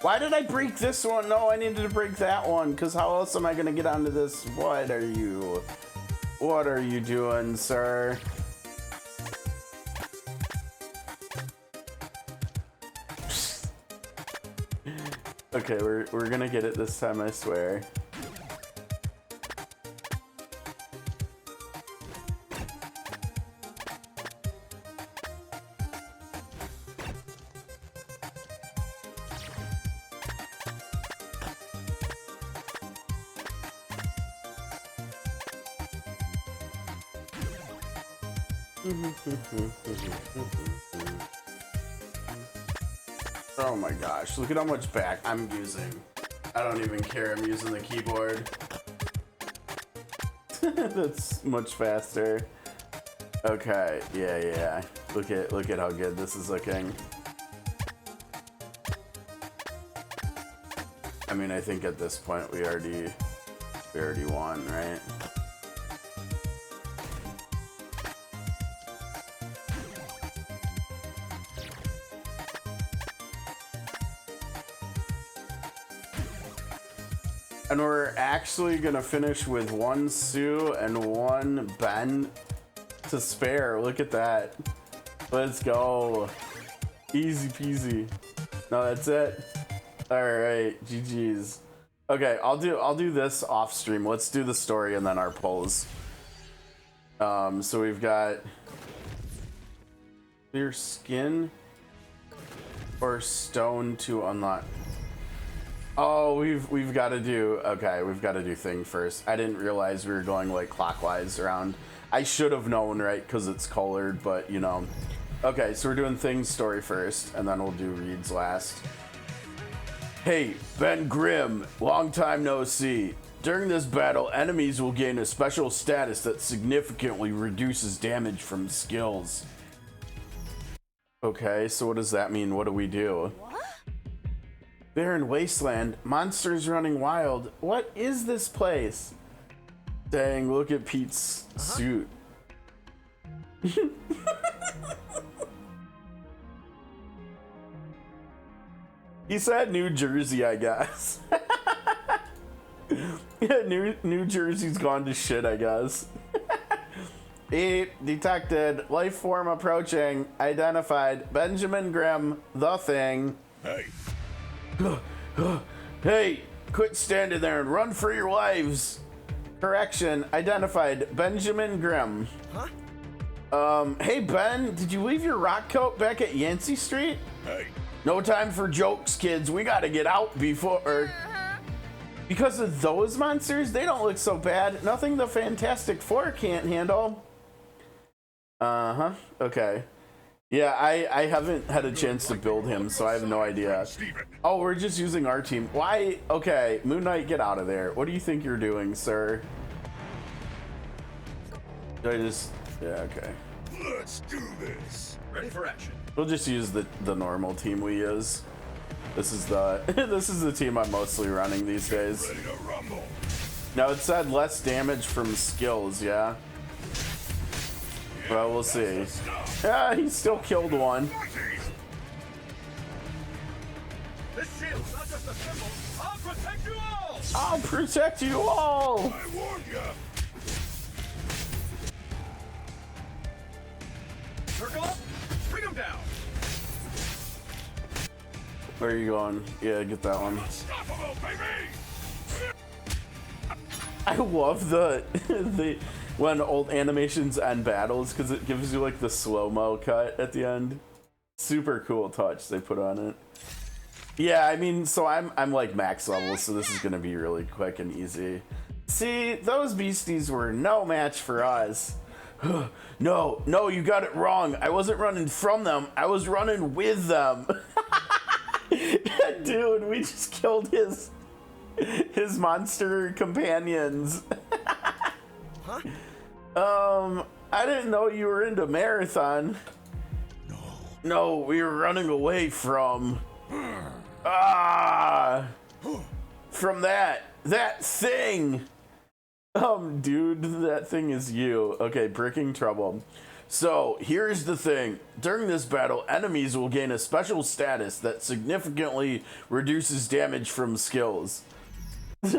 Why did I break this one? No, I needed to break that one, because how else am I gonna get onto this? What are you doing, sir? Okay, we're gonna get it this time, I swear. Oh my gosh, look at how much back I'm using. I don't even care, I'm using the keyboard. That's much faster. Okay, yeah. Look at how good this is looking. I mean, I think at this point we already won, right? And we're actually gonna finish with one Sue and one Ben to spare. Look at that. Let's go. Easy peasy. No, that's it. All right, GG's. Okay, I'll do this off stream. Let's do the story and then our polls. So we've got clear skin or stone to unlock. Oh, we've got to do, okay, we've got to do thing first. I didn't realize we were going like clockwise around. I should have known, right, because it's colored, but you know. Okay, so we're doing things story first, and then we'll do reads last. Hey, Ben Grimm, long time no see. During this battle, enemies will gain a special status that significantly reduces damage from skills. Okay, so what does that mean? What do we do? Barren wasteland, monsters running wild. What is this place? Dang, look at Pete's suit. He said New Jersey, I guess. Yeah, New Jersey's gone to shit, I guess. Detected. Life form approaching. Identified. Benjamin Grimm, the thing. Hey. Hey, quit standing there and run for your lives. Correction, identified. Benjamin Grimm. Huh? Hey Ben, did you leave your rock coat back at Yancey Street? Hey. No time for jokes, kids. We gotta get out before... Because of those monsters, they don't look so bad. Nothing the Fantastic Four can't handle. Uh-huh, okay. Yeah, I haven't had a chance to build him, so I have no idea. Oh, we're just using our team. Why? Okay, Moon Knight, get out of there. What do you think you're doing, sir? Did I just... Yeah, okay. Let's do this. Ready for action. We'll just use the normal team we use. This is the this is the team I'm mostly running these days. Ready to rumble. Now it said less damage from skills, yeah. Well, we'll see. Yeah, he still killed one. This shield's not just a symbol. I'll protect you all. I'll protect you all. I warned ya. Circle up. Bring him down. Where are you going? Yeah, get that one. Unstoppable, baby. I love the when old animations end battles because it gives you like the slow-mo cut at the end. Super cool touch they put on it. Yeah, I mean, so I'm like max level, so this is gonna be really quick and easy. See, those beasties were no match for us. No, you got it wrong. I wasn't running from them. I was running with them. Dude, we just killed his monster companions. Huh? I didn't know you were into marathon. No, we were running away from from that thing. Dude, that thing is you. Okay, bricking trouble. So, here's the thing. During this battle, enemies will gain a special status that significantly reduces damage from skills.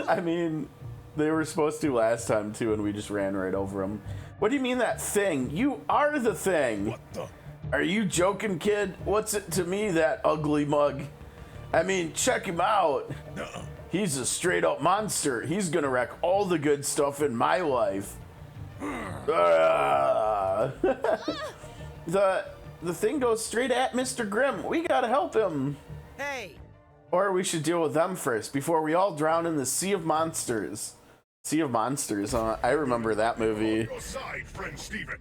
I mean, they were supposed to last time too, and we just ran right over them. What do you mean that thing? You are the thing. What the? Are you joking, kid? What's it to me, that ugly mug? I mean, check him out. Nuh-uh. He's a straight up monster. He's gonna wreck all the good stuff in my life. The thing goes straight at Mr. Grimm. We gotta help him. Hey! Or we should deal with them first before we all drown in the Sea of Monsters. Sea of Monsters, huh? I remember that movie. Your side, friend Steven.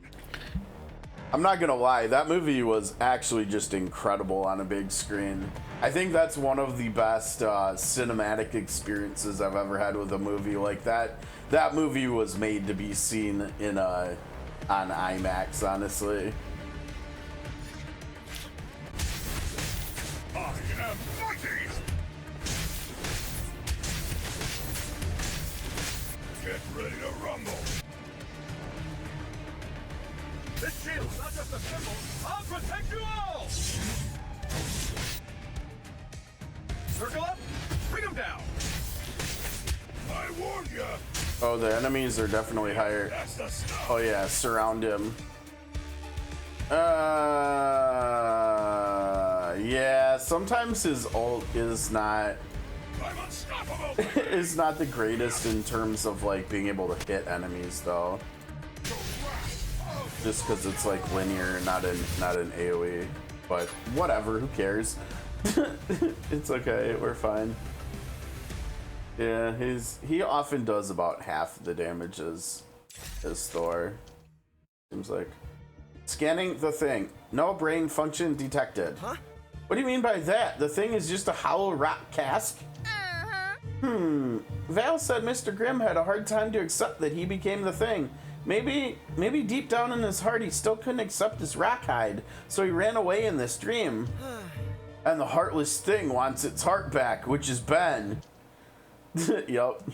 I'm not gonna lie, that movie was actually just incredible on a big screen. I think that's one of the best cinematic experiences I've ever had with a movie like that. That movie was made to be seen in on IMAX, honestly. I am mighty. Get ready to rumble. This shield's not just a symbol. I'll protect you all. Circle up. Bring him down. I warned ya. Oh, the enemies are definitely higher. That's the stuff. Oh yeah, surround him. Yeah, sometimes his ult is not I'm unstoppable. baby. is not the greatest in terms of like being able to hit enemies though. The wrath of Just because it's like linear, not an AoE. But whatever, who cares? It's okay, we're fine. Yeah, he often does about half the damage as Thor. Seems like. Scanning the thing. No brain function detected. Huh? What do you mean by that? The thing is just a hollow rock cask? Val said Mr. Grimm had a hard time to accept that he became the thing. Maybe deep down in his heart he still couldn't accept his rock hide, so he ran away in this dream. And the heartless thing wants its heart back, which is Ben. Yup.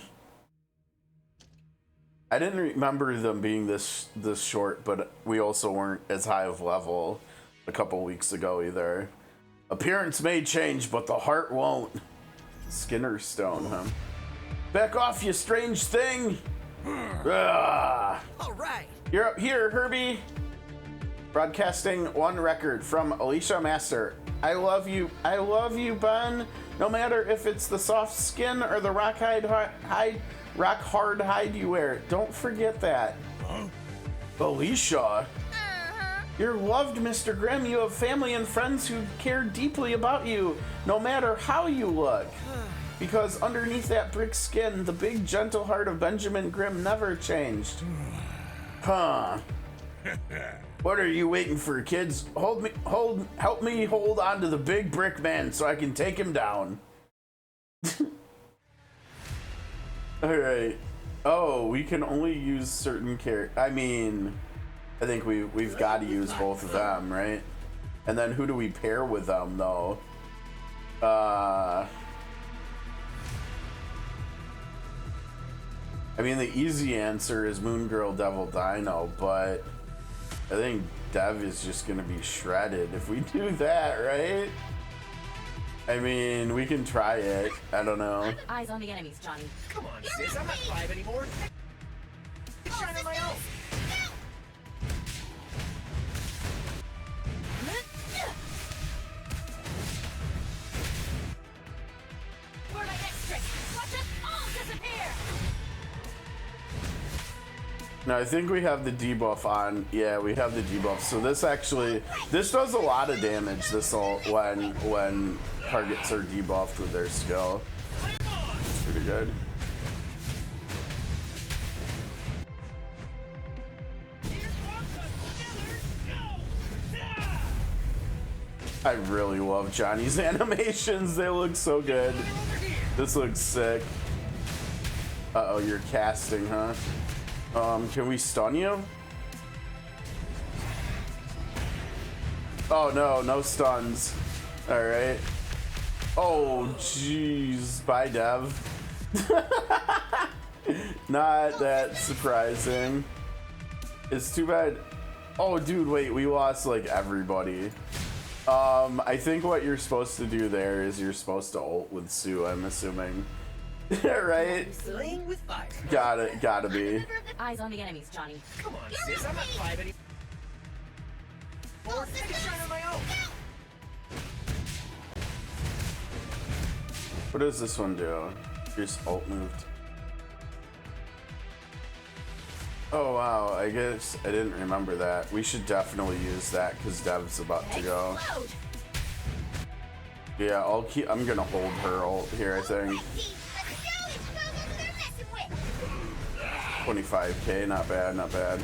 I didn't remember them being this short, but we also weren't as high of level a couple weeks ago either. Appearance may change, but the heart won't. Skinner Stone, huh? Back off, you strange thing! Ah. All right. You're up here, Herbie. Broadcasting one record from Alicia Master. I love you, Ben. No matter if it's the soft skin or the rock hard hide you wear. Don't forget that. Huh? Alicia. You're loved, Mr. Grimm. You have family and friends who care deeply about you, no matter how you look. Because underneath that brick skin, the big gentle heart of Benjamin Grimm never changed. Huh. What are you waiting for, kids? Help me hold on to the big brick man so I can take him down. Alright. Oh, we can only use certain characters. I mean, I think we've got to use both of them, right? And then who do we pair with them though? I mean, the easy answer is Moon Girl Devil Dino, but I think Dev is just gonna be shredded if we do that, right? I mean, we can try it. I don't know. Eyes on the enemies, Johnny. Come on, sis, I'm not 5 anymore. Shine on my own. For my next trick, watch us all disappear! No, I think we have the debuff on. Yeah, we have the debuff. So this actually, this does a lot of damage. This ult when targets are debuffed with their skill. It's pretty good. I really love Johnny's animations. They look so good. This looks sick. Uh-oh, you're casting, huh? Can we stun you? Oh no, no stuns. Alright. Oh jeez, bye Dev. Not that surprising. It's too bad. Oh dude, wait, we lost like everybody. I think what you're supposed to do there is you're supposed to ult with Sue, I'm assuming. Right? Slaying with fire. Gotta be. Eyes on the enemies, Johnny. Come on, sis, I'm not 5 anymore. Take a shine on my own. What does this one do? Just ult moved. Oh wow, I guess I didn't remember that. We should definitely use that because Dev's about to go. Explode! Yeah, I'm gonna hold her ult here, I think. 25k, not bad, not bad.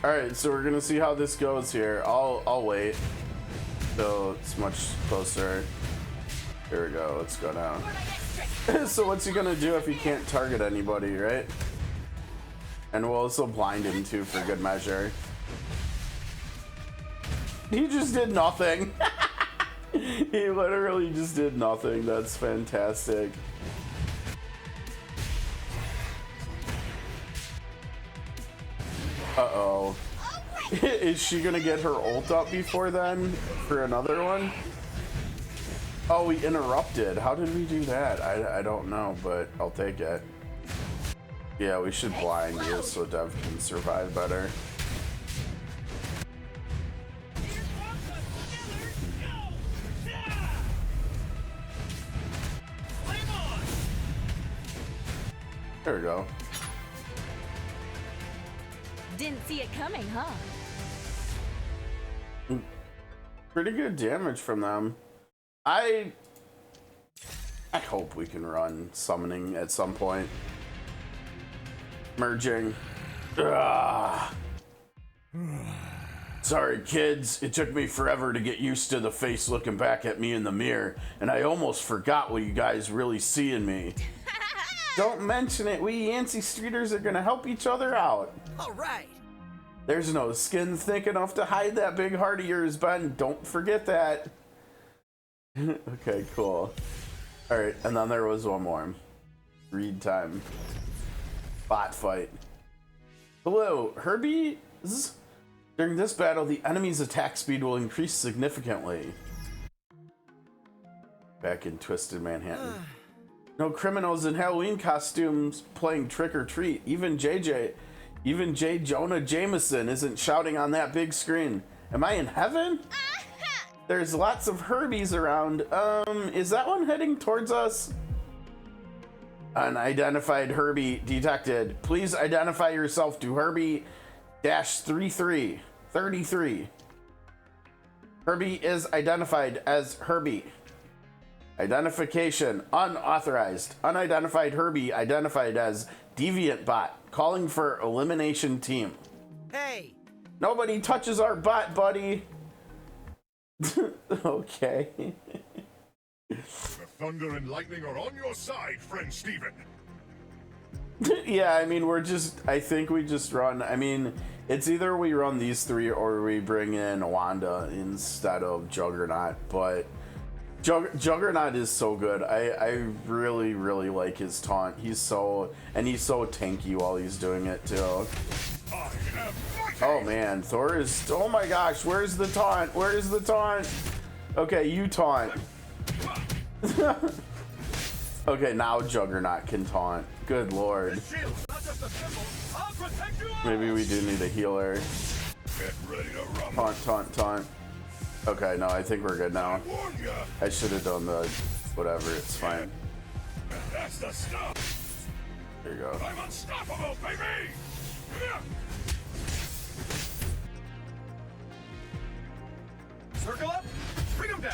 All right, so we're gonna see how this goes here. I'll wait till it's much closer. Here we go. Let's go down. So what's he gonna do if he can't target anybody, right? And we'll also blind him too for good measure. He just did nothing. He literally just did nothing. That's fantastic. Uh-oh. Is she gonna get her ult up before then for another one? Oh, we interrupted. How did we do that? I don't know, but I'll take it. Yeah, we should blind you so Dev can survive better. There we go. Didn't see it coming, huh? Pretty good damage from them. I hope we can run summoning at some point. Merging. Ugh. Sorry, kids. It took me forever to get used to the face looking back at me in the mirror, and I almost forgot what you guys really see in me. Don't mention it. We Yancey Streeters are gonna help each other out. All right. There's no skin thick enough to hide that big heart of yours, Ben. Don't forget that. Okay, cool. All right, and then there was one more. Read time. Bot fight. Hello, Herbie. During this battle, the enemy's attack speed will increase significantly. Back in Twisted Manhattan. No criminals in Halloween costumes playing trick or treat. Even J. Jonah Jameson isn't shouting on that big screen. Am I in heaven? There's lots of Herbies around. Is that one heading towards us? Unidentified Herbie detected. Please identify yourself to Herbie-33. Herbie is identified as Herbie. Identification unauthorized. Unidentified Herbie identified as deviant bot. Calling for elimination team. Hey! Nobody touches our bot, buddy. Okay. The thunder and lightning are on your side, friend Steven. Yeah, I mean, I think we just run, I mean, it's either we run these three or we bring in Wanda instead of Juggernaut, but Juggernaut is so good. I really, really like his taunt. He's so tanky while he's doing it too. Oh man, Thor is, oh my gosh, where's the taunt? Where's the taunt? Okay, you taunt. Okay, now Juggernaut can taunt. Good lord. Maybe we do need a healer. Get ready to rumble. Taunt, taunt, taunt. Okay, no, I think we're good now. I should have done the whatever, it's fine. That's the stuff. There you go. I'm unstoppable, baby! Circle up, bring him down.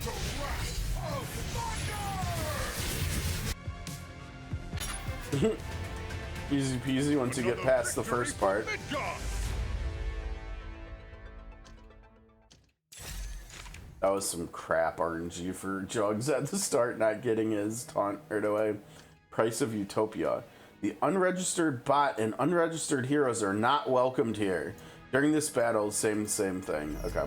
The wrath of thunder! Easy peasy once you get past the first part. That was some crap RNG for Jugs at the start, not getting his taunt right away. Price of Utopia. The unregistered bot and unregistered heroes are not welcomed here. During this battle, same thing. Okay.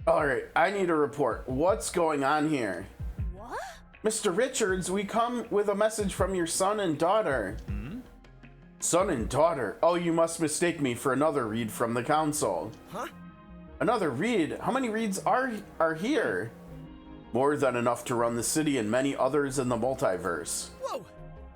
Alright, I need a report. What's going on here? What? Mr. Richards, we come with a message from your son and daughter. Son and daughter? Oh, you must mistake me for another read from the council. Huh? Another read? How many reads are here? More than enough to run the city and many others in the multiverse. Whoa!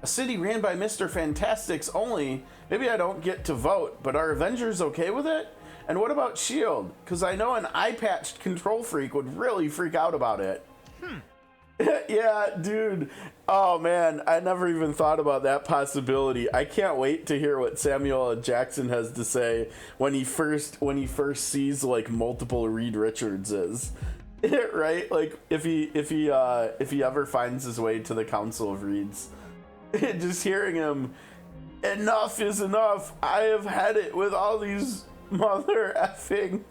A city ran by Mr. Fantastics only. Maybe I don't get to vote, but are Avengers okay with it? And what about S.H.I.E.L.D.? Because I know an eye-patched control freak would really freak out about it. Yeah, dude. Oh, man. I never even thought about that possibility. I can't wait to hear what Samuel L. Jackson has to say when he first sees, like, multiple Reed Richardses. Right? Like, if he ever finds his way to the Council of Reeds. Just hearing him, enough is enough. I have had it with all these mother effing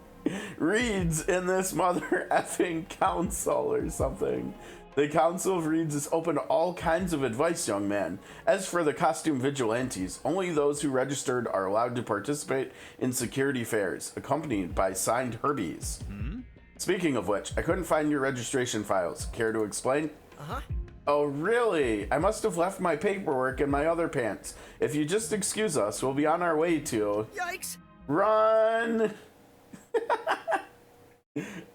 Reeds in this mother effing council or something. The Council of Reeds is open to all kinds of advice, young man. As for the costume vigilantes, only those who registered are allowed to participate in security fairs, accompanied by signed Jrpgs. Speaking of which, I couldn't find your registration files. Care to explain? Oh, really? I must have left my paperwork in my other pants. If you just excuse us, we'll be on our way to... Yikes! Run!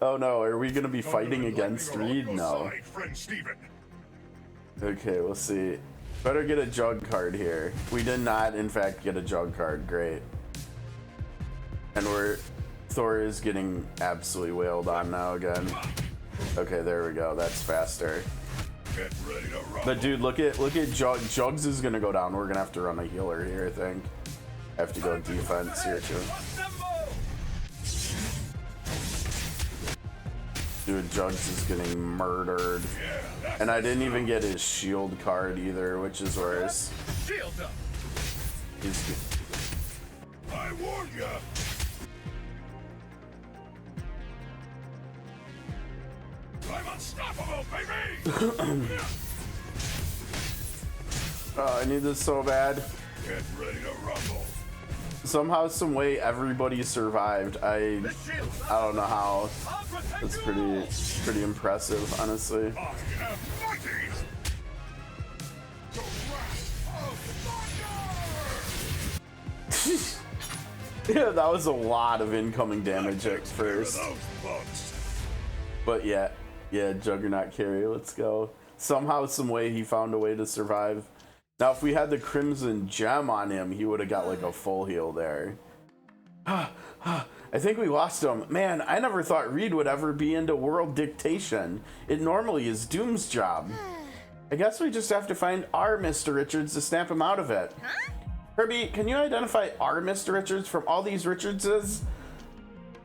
Oh no, are we gonna be fighting against Reed? No. Okay, we'll see. Better get a jug card here. We did not, in fact, get a jug card. Great. And Thor is getting absolutely wailed on now again. Okay, there we go. That's faster. Get ready to rumble. But dude, look at Jugs is gonna go down. We're gonna have to run a healer here, I think. I have to go defense here too. Dude, Jugs is getting murdered. And I didn't even get his shield card either, which is worse. Shield up. I warned ya. I'm unstoppable, baby. Oh, I need this so bad. Get ready to rumble. Somehow, some way, everybody survived. I don't know how. It's pretty impressive, honestly. I am mighty. The wrath of thunder. Yeah, that was a lot of incoming damage at first. But yeah, Juggernaut carry, let's go. Somehow, some way, he found a way to survive. Now, if we had the Crimson Gem on him, he would have got like a full heal there. I think we lost him. Man, I never thought Reed would ever be into world dictation. It normally is Doom's job. I guess we just have to find our Mr. Richards to snap him out of it. Huh? Herbie, can you identify our Mr. Richards from all these Richardses?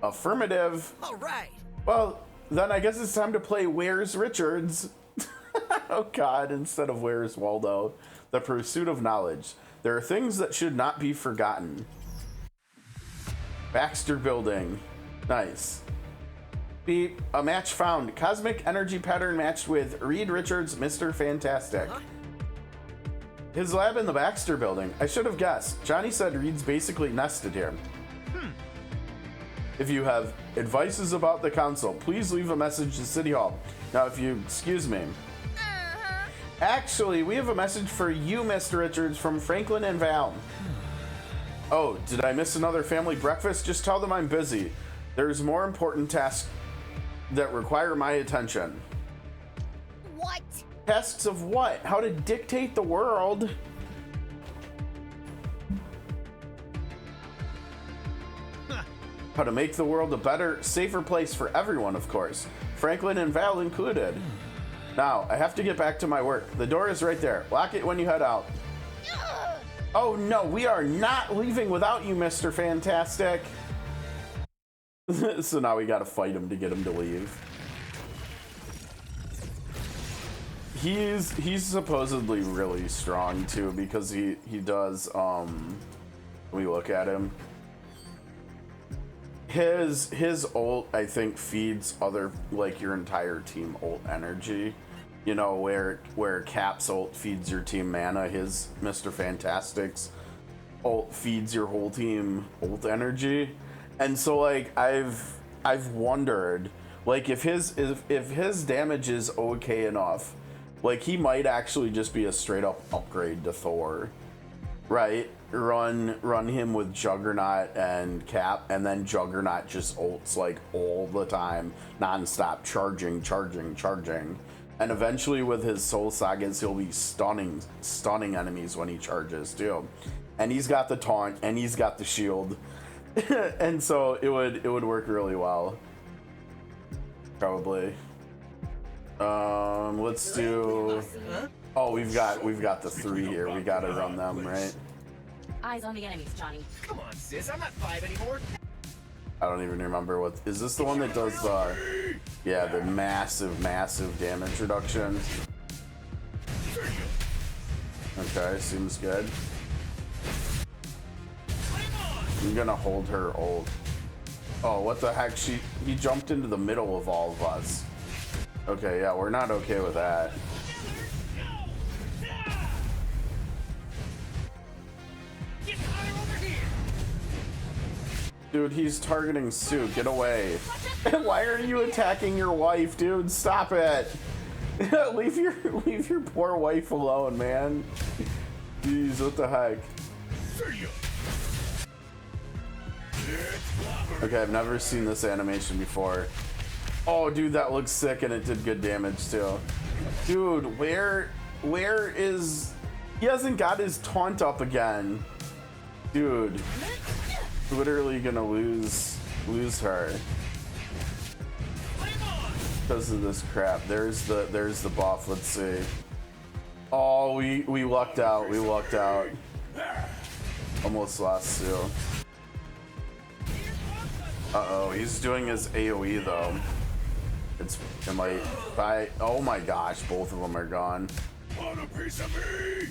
Affirmative. All right. Well, then I guess it's time to play Where's Richards? Oh God, instead of Where's Waldo. The pursuit of knowledge. There are things that should not be forgotten. Baxter Building. Nice. Beep. A match found. Cosmic energy pattern matched with Reed Richards, Mr. Fantastic. His lab in the Baxter Building. I should have guessed. Johnny said Reed's basically nested here. If you have advices about the council, please leave a message to City Hall. Now, if you excuse me. Actually, we have a message for you, Mr. Richards, from Franklin and Val. Oh, did I miss another family breakfast? Just tell them I'm busy. There's more important tasks that require my attention. What? Tasks of what? How to dictate the world? How to make the world a better, safer place for everyone, of course. Franklin and Val included. Now, I have to get back to my work. The door is right there. Lock it when you head out. Oh no, we are not leaving without you, Mr. Fantastic. So now we gotta fight him to get him to leave. He's supposedly really strong too, because he does let me look at him. His ult, I think, feeds other, like, your entire team ult energy. You know, where Cap's ult feeds your team mana, his Mr. Fantastic's ult feeds your whole team ult energy. And so, like, I've wondered, like, if his damage is okay enough, like, he might actually just be a straight up upgrade to Thor, right? Run him with Juggernaut and Cap, and then Juggernaut just ults like all the time, non-stop, charging, and eventually with his Soul Sagas he'll be stunning enemies when he charges too. And he's got the taunt and he's got the shield. And so it would work really well. Probably. Let's do. Oh, we've got the 3 here. We gotta run them, right? Eyes on the enemies, Johnny. Come on, sis. I'm not 5 anymore. I don't even remember what. Is this the one that does the? Yeah, the massive damage reduction. Okay, seems good. I'm gonna hold her ult. Oh, what the heck? He jumped into the middle of all of us. Okay, yeah, we're not okay with that. Dude, he's targeting Sue. Get away. Why are you attacking your wife, dude? Stop it. leave your poor wife alone, man. Jeez, what the heck? Okay, I've never seen this animation before. Oh, dude, that looks sick, and it did good damage too. Dude, where is... He hasn't got his taunt up again. Dude. Literally gonna lose her because of this crap. There's the buff. Let's see. Oh, we lucked out. We lucked out. Almost lost Sue. Uh-oh, he's doing his AoE though. It might by. Oh my gosh, both of them are gone. Want a piece of me?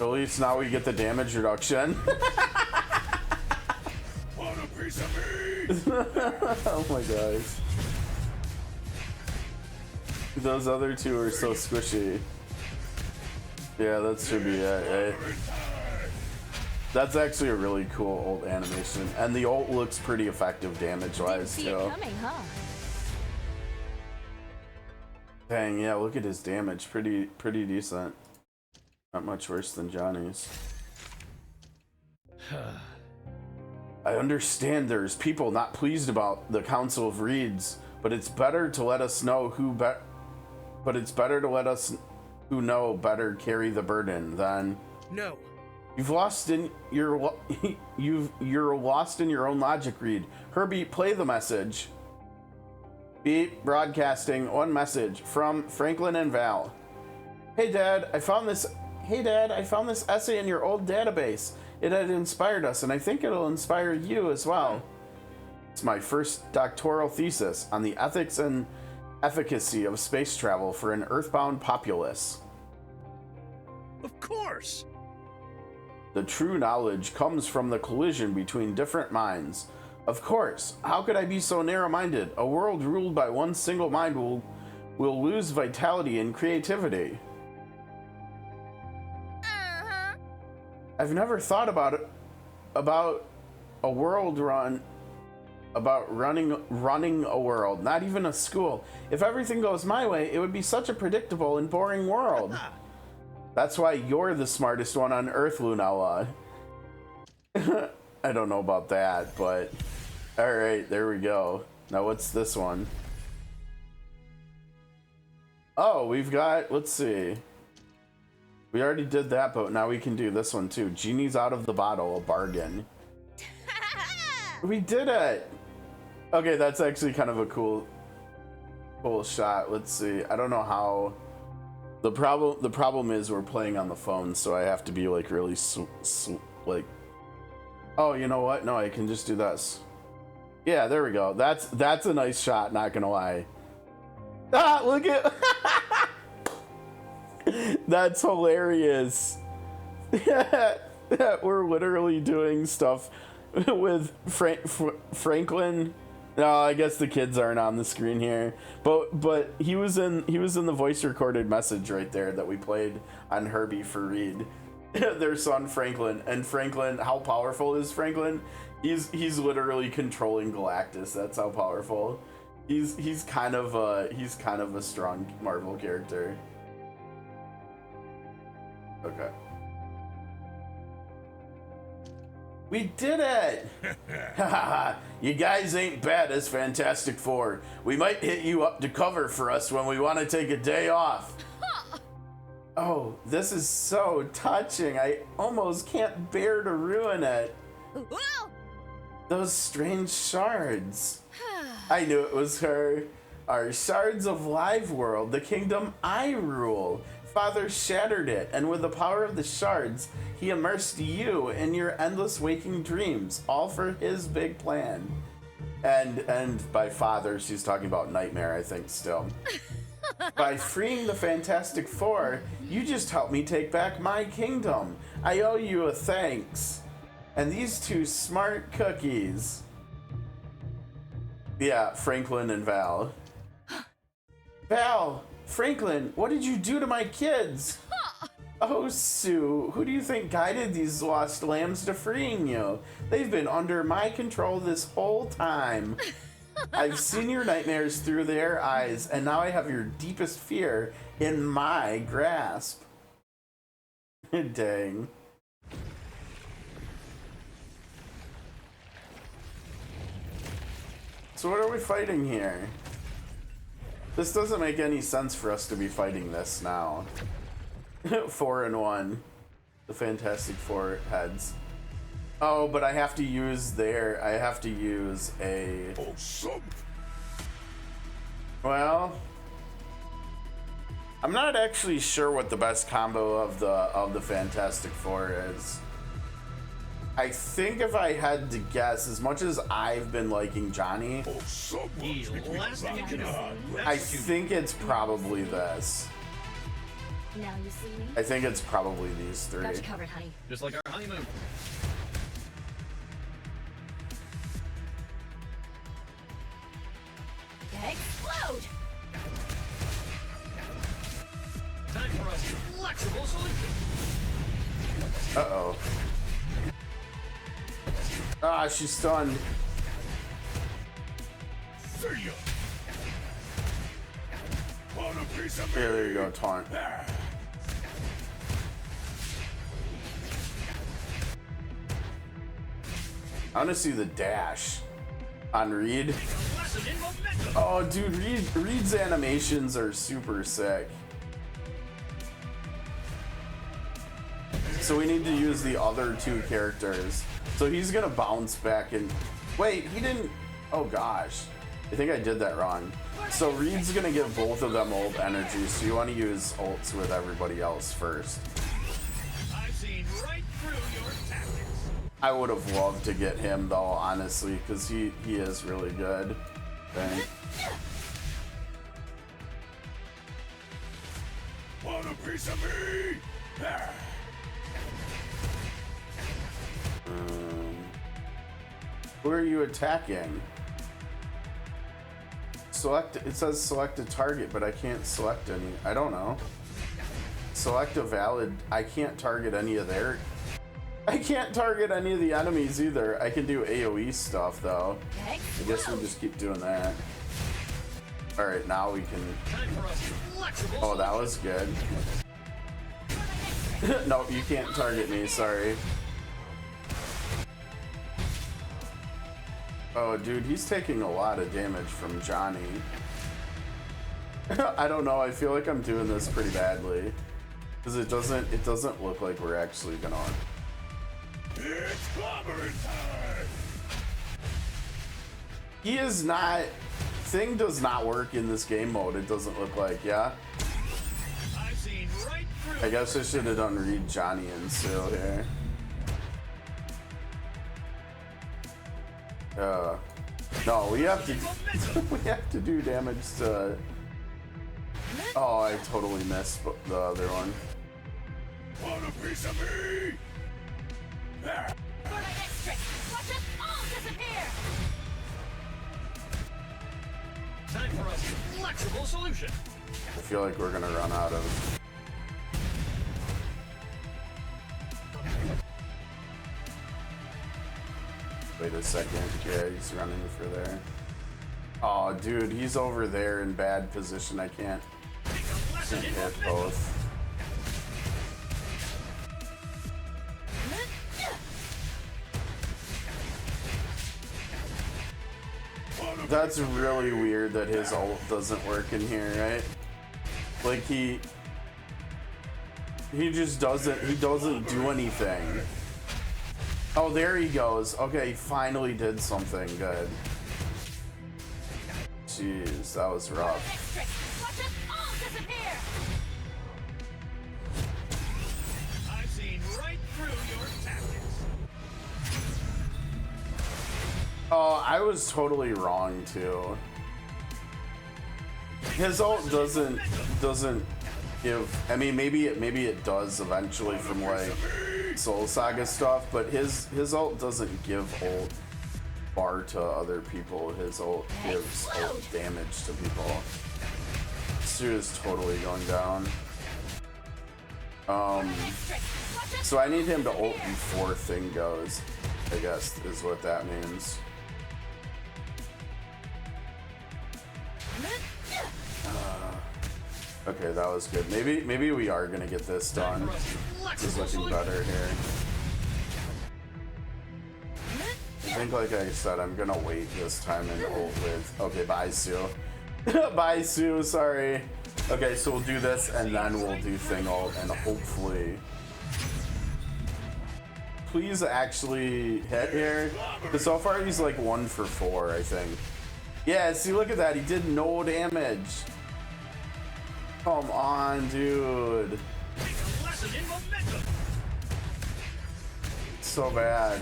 At least now we get the damage reduction. Want a piece of me? Oh my gosh. Those other two are so squishy. Yeah, that should be it, right? That's actually a really cool ult animation. And the ult looks pretty effective damage-wise, See too. it coming, huh? Dang, yeah, look at his damage. Pretty decent. Not much worse than Johnny's. I understand there's people not pleased about the Council of Reeds, but it's better to let us know who know better carry the burden than... No. You're lost in your own logic, Reed. Herbie, play the message. Beep, broadcasting one message from Franklin and Val. Hey Dad, I found this Hey Dad, I found this essay in your old database. It had inspired us, and I think it'll inspire you as well. It's my first doctoral thesis on the ethics and efficacy of space travel for an earthbound populace. Of course! The true knowledge comes from the collision between different minds. Of course, how could I be so narrow-minded? A world ruled by one single mind will lose vitality and creativity. I've never thought about a world running a world, not even a school. If everything goes my way, it would be such a predictable and boring world. That's why you're the smartest one on Earth, Lunella. I don't know about that, but alright, there we go. Now what's this one? Oh, we've got, let's see. We already did that, but now we can do this one too. Genie's out of the bottle, a bargain. We did it! Okay, that's actually kind of a cool shot. Let's see. I don't know how. The problem is we're playing on the phone, so I have to be like really like. Oh, you know what? No, I can just do this. Yeah, there we go. That's a nice shot. Not gonna lie. Ah, look at. That's hilarious. We're literally doing stuff with Franklin. No, I guess the kids aren't on the screen here, but he was in the voice recorded message right there that we played on Herbie for Reed. Their son Franklin, and Franklin, how powerful is Franklin? He's literally controlling Galactus. That's how powerful. He's kind of a strong Marvel character. Okay. We did it! You guys ain't bad as Fantastic Four. We might hit you up to cover for us when we want to take a day off. Oh, this is so touching. I almost can't bear to ruin it. Those strange shards. I knew it was her. Our shards of Live World, the kingdom I rule. Father shattered it, and with the power of the shards, he immersed you in your endless waking dreams, all for his big plan. And by father, she's talking about Nightmare, I think, still. By freeing the Fantastic Four, you just helped me take back my kingdom. I owe you a thanks. And these two smart cookies. Yeah, Franklin and Val. Val! Franklin, what did you do to my kids? Oh, Sue, who do you think guided these lost lambs to freeing you? They've been under my control this whole time. I've seen your nightmares through their eyes, and now I have your deepest fear in my grasp. Dang. So what are we fighting here? This doesn't make any sense for us to be fighting this now. 4-in-1. The Fantastic Four heads. Oh, but I have to use a... Awesome. Well... I'm not actually sure what the best combo of the Fantastic Four is. I think if I had to guess, as much as I've been liking Johnny, I think it's probably this. Now you see me? I think it's probably these three. Got you covered, honey. Just like our honeymoon. Explode! Time for a flexible solution. Uh-oh. Ah, she's stunned. See ya. Want a piece of Here, there you go, taunt. I want to see the dash on Reed. Lesson in momentum. Oh, dude, Reed's animations are super sick. So we need to use the other two characters. So he's gonna bounce back and... Wait, he didn't... Oh gosh. I think I did that wrong. So Reed's gonna give both of them ult energy, so you want to use ults with everybody else first. I would have loved to get him though, honestly, because he is really good. Dang. Want a piece of me? Who are you attacking? Select, it says select a target, but I can't select any. I don't know. Select a valid, I can't target any of their, I can't target any of the enemies either. I can do AoE stuff though. I guess we'll just keep doing that. All right, now we can. Oh, that was good. Nope, you can't target me, sorry. Oh, dude, he's taking a lot of damage from Johnny. I don't know, I feel like I'm doing this pretty badly. Because it doesn't look like we're actually gonna. It's clobbering time! He is not. Thing does not work in this game mode, it doesn't look like, yeah? I've seen right through. I guess I should have done read Johnny and Sue here. No, we have to we have to do damage to. Oh, I totally missed the other one. Want a piece of me? For my next trick, watch us all disappear! Time for a flexible solution. I feel like we're gonna run out of. Wait a second. Yeah, he's running for there. Oh, dude, he's over there in bad position. I can't hit both. That's really weird that his ult doesn't work in here, right? Like he just doesn't do anything. Oh, there he goes. Okay, he finally did something good. Jeez, that was rough. Watch us all disappear! I've seen right through your tactics. Oh, I was totally wrong too. His ult doesn't give. I mean, maybe it does eventually from like Soul Saga stuff, but his ult doesn't give ult bar to other people. His ult gives ult damage to people. Stu is totally going down. So I need him to ult before thing goes, I guess is what that means. Okay, that was good. Maybe we are gonna get this done. This is looking better here. I think, like I said, I'm gonna wait this time and ult with. Okay, bye, Sue. Bye, Sue. Sorry. Okay, so we'll do this and then we'll do thing ult and hopefully. Please actually hit here. Because so far he's like 1 for 4, I think. Yeah, see, look at that. He did no damage. Come on, dude. So bad.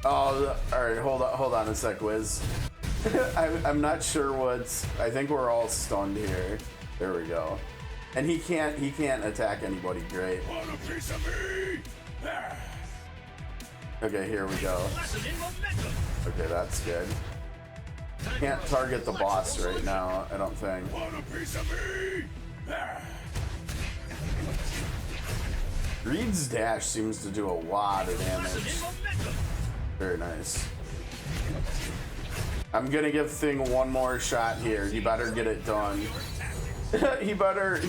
Oh, all right. Hold on a sec, Wiz. I'm not sure what's. I think we're all stunned here. There we go. And he can't attack anybody. Great. Okay, here we go. Okay, that's good. Can't target the boss right now, I don't think. Reed's dash seems to do a lot of damage. Very nice. I'm gonna give Thing one more shot here. He better get it done. he better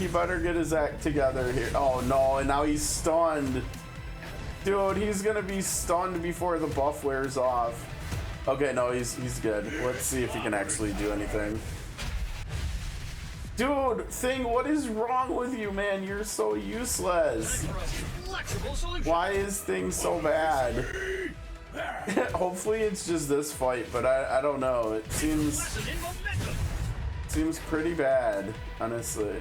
get his act together here. Oh no, and now he's stunned. Dude, he's gonna be stunned before the buff wears off. Okay, no, he's good. Let's see if he can actually do anything. Dude, Thing, what is wrong with you, man? You're so useless. Why is Thing so bad? Hopefully it's just this fight, but I don't know. It seems pretty bad, honestly.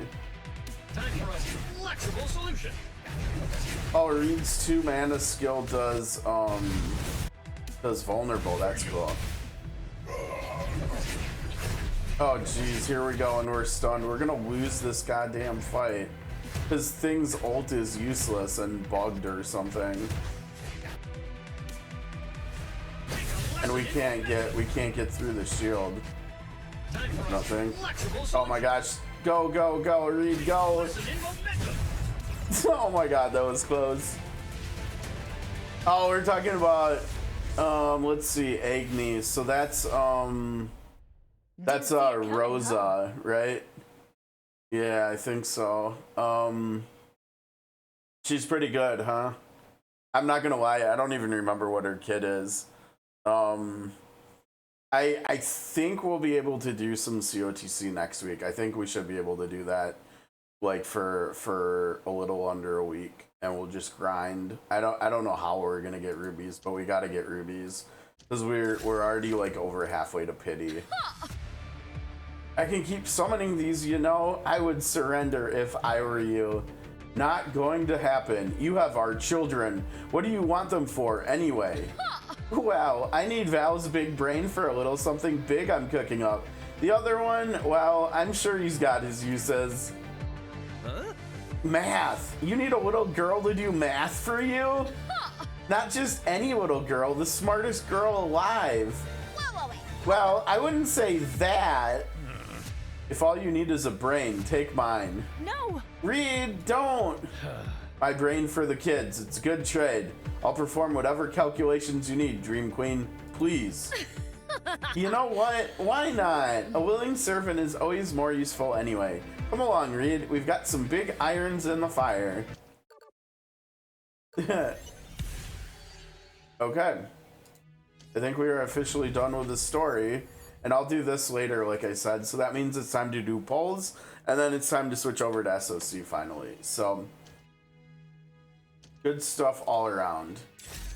Time for a flexible solution. Oh, Reed's 2 mana skill does vulnerable. That's cool. Oh geez, here we go, and we're stunned. We're gonna lose this goddamn fight. His thing's ult is useless and bugged or something. And we can't get through the shield. Nothing. Oh my gosh. Go, go, go, Reed, go. Oh my god, that was close. Oh, we're talking about let's see, Agni. So that's Rosa, right? Yeah, I think so. She's pretty good, huh? I'm not gonna lie, I don't even remember what her kit is. I think we'll be able to do some COTC next week. I think we should be able to do that, like for a little under a week, and we'll just grind. I don't know how we're gonna get rubies, but we gotta get rubies because we're already like over halfway to pity. I can keep summoning these, you know. I would surrender if I were you. Not going to happen. You have our children. What do you want them for anyway? Wow, I need Val's big brain for a little something big I'm cooking up. The other one, well, I'm sure he's got his uses. Huh? Math. You need a little girl to do math for you? Not just any little girl, the smartest girl alive. Whoa. Well, I wouldn't say that. If all you need is a brain, take mine. No. Reed, don't. My brain for the kids. It's a good trade. I'll perform whatever calculations you need, Dream Queen. Please. You know what? Why not? A willing servant is always more useful anyway. Come along, Reed. We've got some big irons in the fire. Okay. I think we are officially done with the story. And I'll do this later, like I said. So that means it's time to do polls. And then it's time to switch over to SOC finally. So good stuff all around.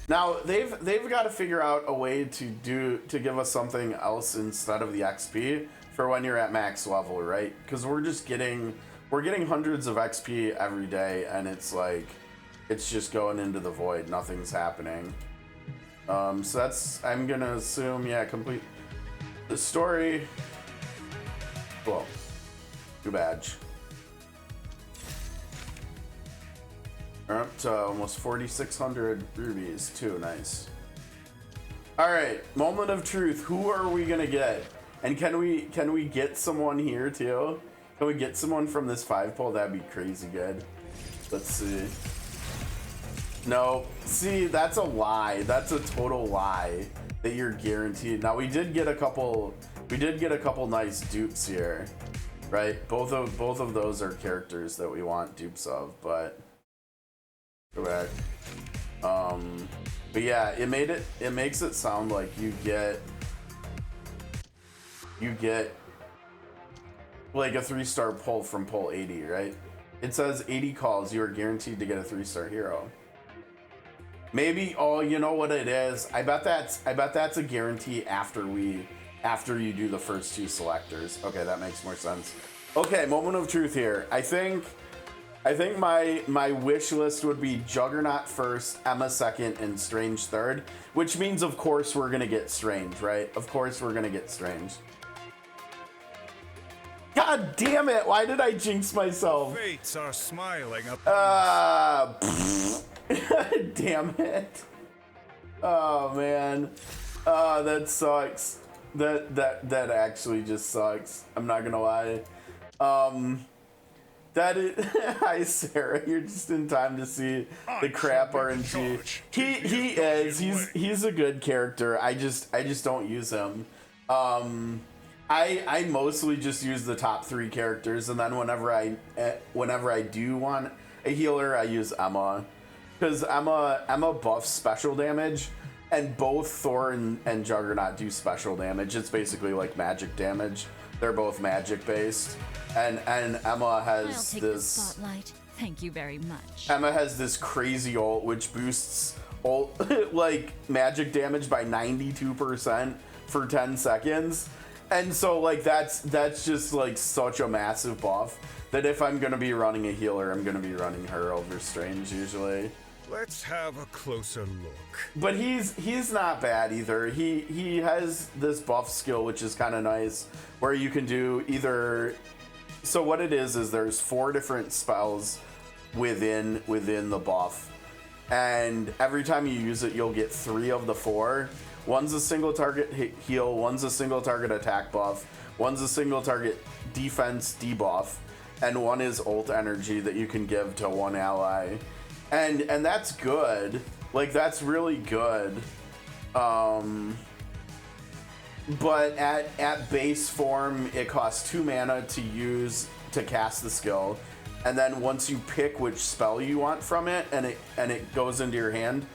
Now they've got to figure out a way to give us something else instead of the XP for when you're at max level, right? Because we're getting hundreds of XP every day, and it's like it's just going into the void. Nothing's happening. So that's, I'm gonna assume, yeah, complete the story. Well, new badge. We're up to almost 4,600 rubies too. Nice. All right, moment of truth. Who are we gonna get? And can we get someone here too? Can we get someone from this 5 poll? That'd be crazy good. Let's see. No, see, that's a lie. That's a total lie that you're guaranteed. Now we did get a couple nice dupes here, right? Both of those are characters that we want dupes of, but correct. But yeah, it makes it sound like you get like a 3-star pull from pull 80, right? It says 80 calls, you are guaranteed to get a 3-star hero. Maybe, oh, you know what it is? I bet that's a guarantee after you do the first 2 selectors. Okay, that makes more sense. Okay, moment of truth here. I think my wish list would be Juggernaut first, Emma second, and Strange third, which means of course we're gonna get Strange, right? Of course we're gonna get Strange. God damn it! Why did I jinx myself? Fates are smiling up. Damn it. Oh man. That sucks. That actually just sucks. I'm not gonna lie. That is hi Sarah, you're just in time to see the crap RNG. He is. He's a good character. I just don't use him. I mostly just use the top 3 characters, and then whenever I do want a healer, I use Emma. Because Emma buffs special damage, and both Thor and Juggernaut do special damage. It's basically like magic damage. They're both magic based, and Emma has I'll take the spotlight. Thank you very much. Emma has this crazy ult which boosts ult like magic damage by 92% for 10 seconds, And so like that's just like such a massive buff that if I'm gonna be running a healer, I'm gonna be running her over Strange usually. Let's have a closer look. But he's not bad either. He has this buff skill which is kind of nice, where you can do either. So what it is there's 4 different spells within the buff, and every time you use it, you'll get 3 of the 4. One's a single target heal, one's a single target attack buff, one's a single target defense debuff, and one is ult energy that you can give to one ally. And that's good. Like, that's really good. But at base form, it costs 2 mana to use to cast the skill. And then once you pick which spell you want from it and it goes into your hand,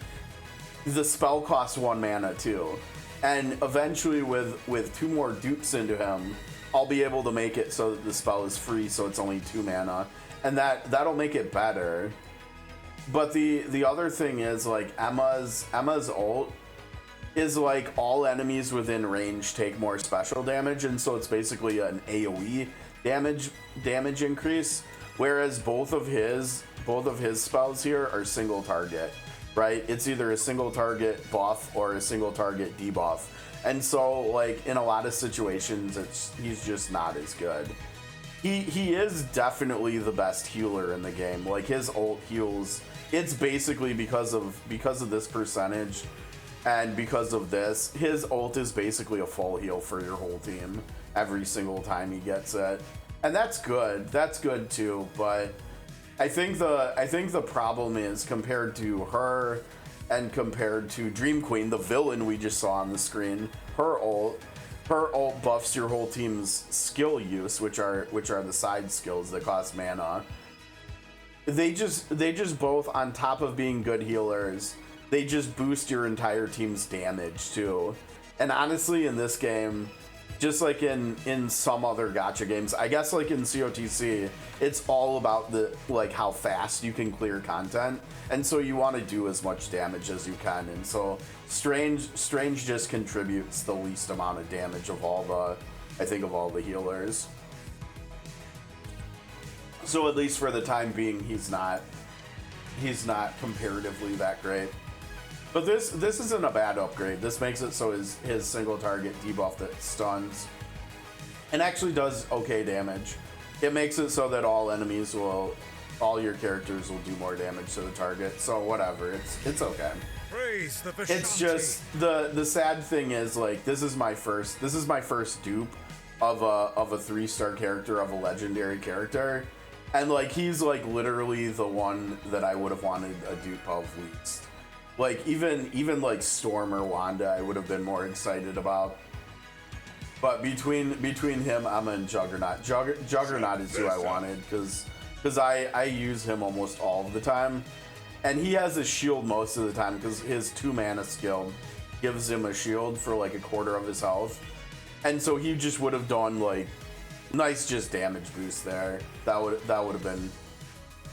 the spell costs 1 mana too. And eventually with 2 more dupes into him, I'll be able to make it so that the spell is free, so it's only 2 mana. And that'll make it better. But the other thing is, like, Emma's ult is like all enemies within range take more special damage, and so it's basically an AoE damage increase, whereas both of his spells here are single target, right? It's either a single target buff or a single target debuff. And so, like, in a lot of situations, he's just not as good. He is definitely the best healer in the game. Like, his ult heals. It's basically because of this percentage, and because of this, his ult is basically a full heal for your whole team every single time he gets it, and that's good. That's good too. But I think the problem is, compared to her and compared to Dream Queen, the villain we just saw on the screen, her ult buffs your whole team's skill use, which are the side skills that cost mana. They just both, on top of being good healers, they just boost your entire team's damage too. And honestly, in this game, just like in some other gacha games, I guess like in COTC, it's all about how fast you can clear content, and so you want to do as much damage as you can. And so Strange just contributes the least amount of damage of all the healers. So at least for the time being, he's not comparatively that great. But this isn't a bad upgrade. This makes it so his single target debuff that stuns and actually does okay damage. It makes it so that all your characters will do more damage to the target. So whatever, it's okay. Praise the It's just the sad thing is, like, this is my first dupe of a 3-star character, of a legendary character. And, like, he's, like, literally the one that I would have wanted a dupe of least. Like, even like, Storm or Wanda, I would have been more excited about. But between him, Emma, and Juggernaut. Juggernaut is who I wanted, because I use him almost all of the time. And he has a shield most of the time, because his 2-mana skill gives him a shield for, like, a quarter of his health. And so he just would have done, like, nice just damage boost there. That would have been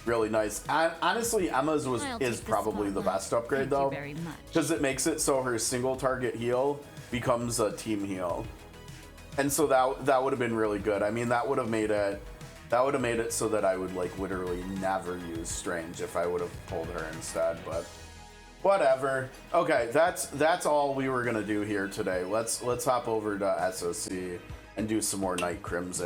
really nice. Honestly, Emma's is probably the best upgrade though, because it makes it so her single target heal becomes a team heal, and so that would have been really good. I mean, that would have made it so that I would, like, literally never use Strange if I would have pulled her instead. But whatever. Okay, that's all we were gonna do here today. Let's hop over to SOC and do some more Night Crimson.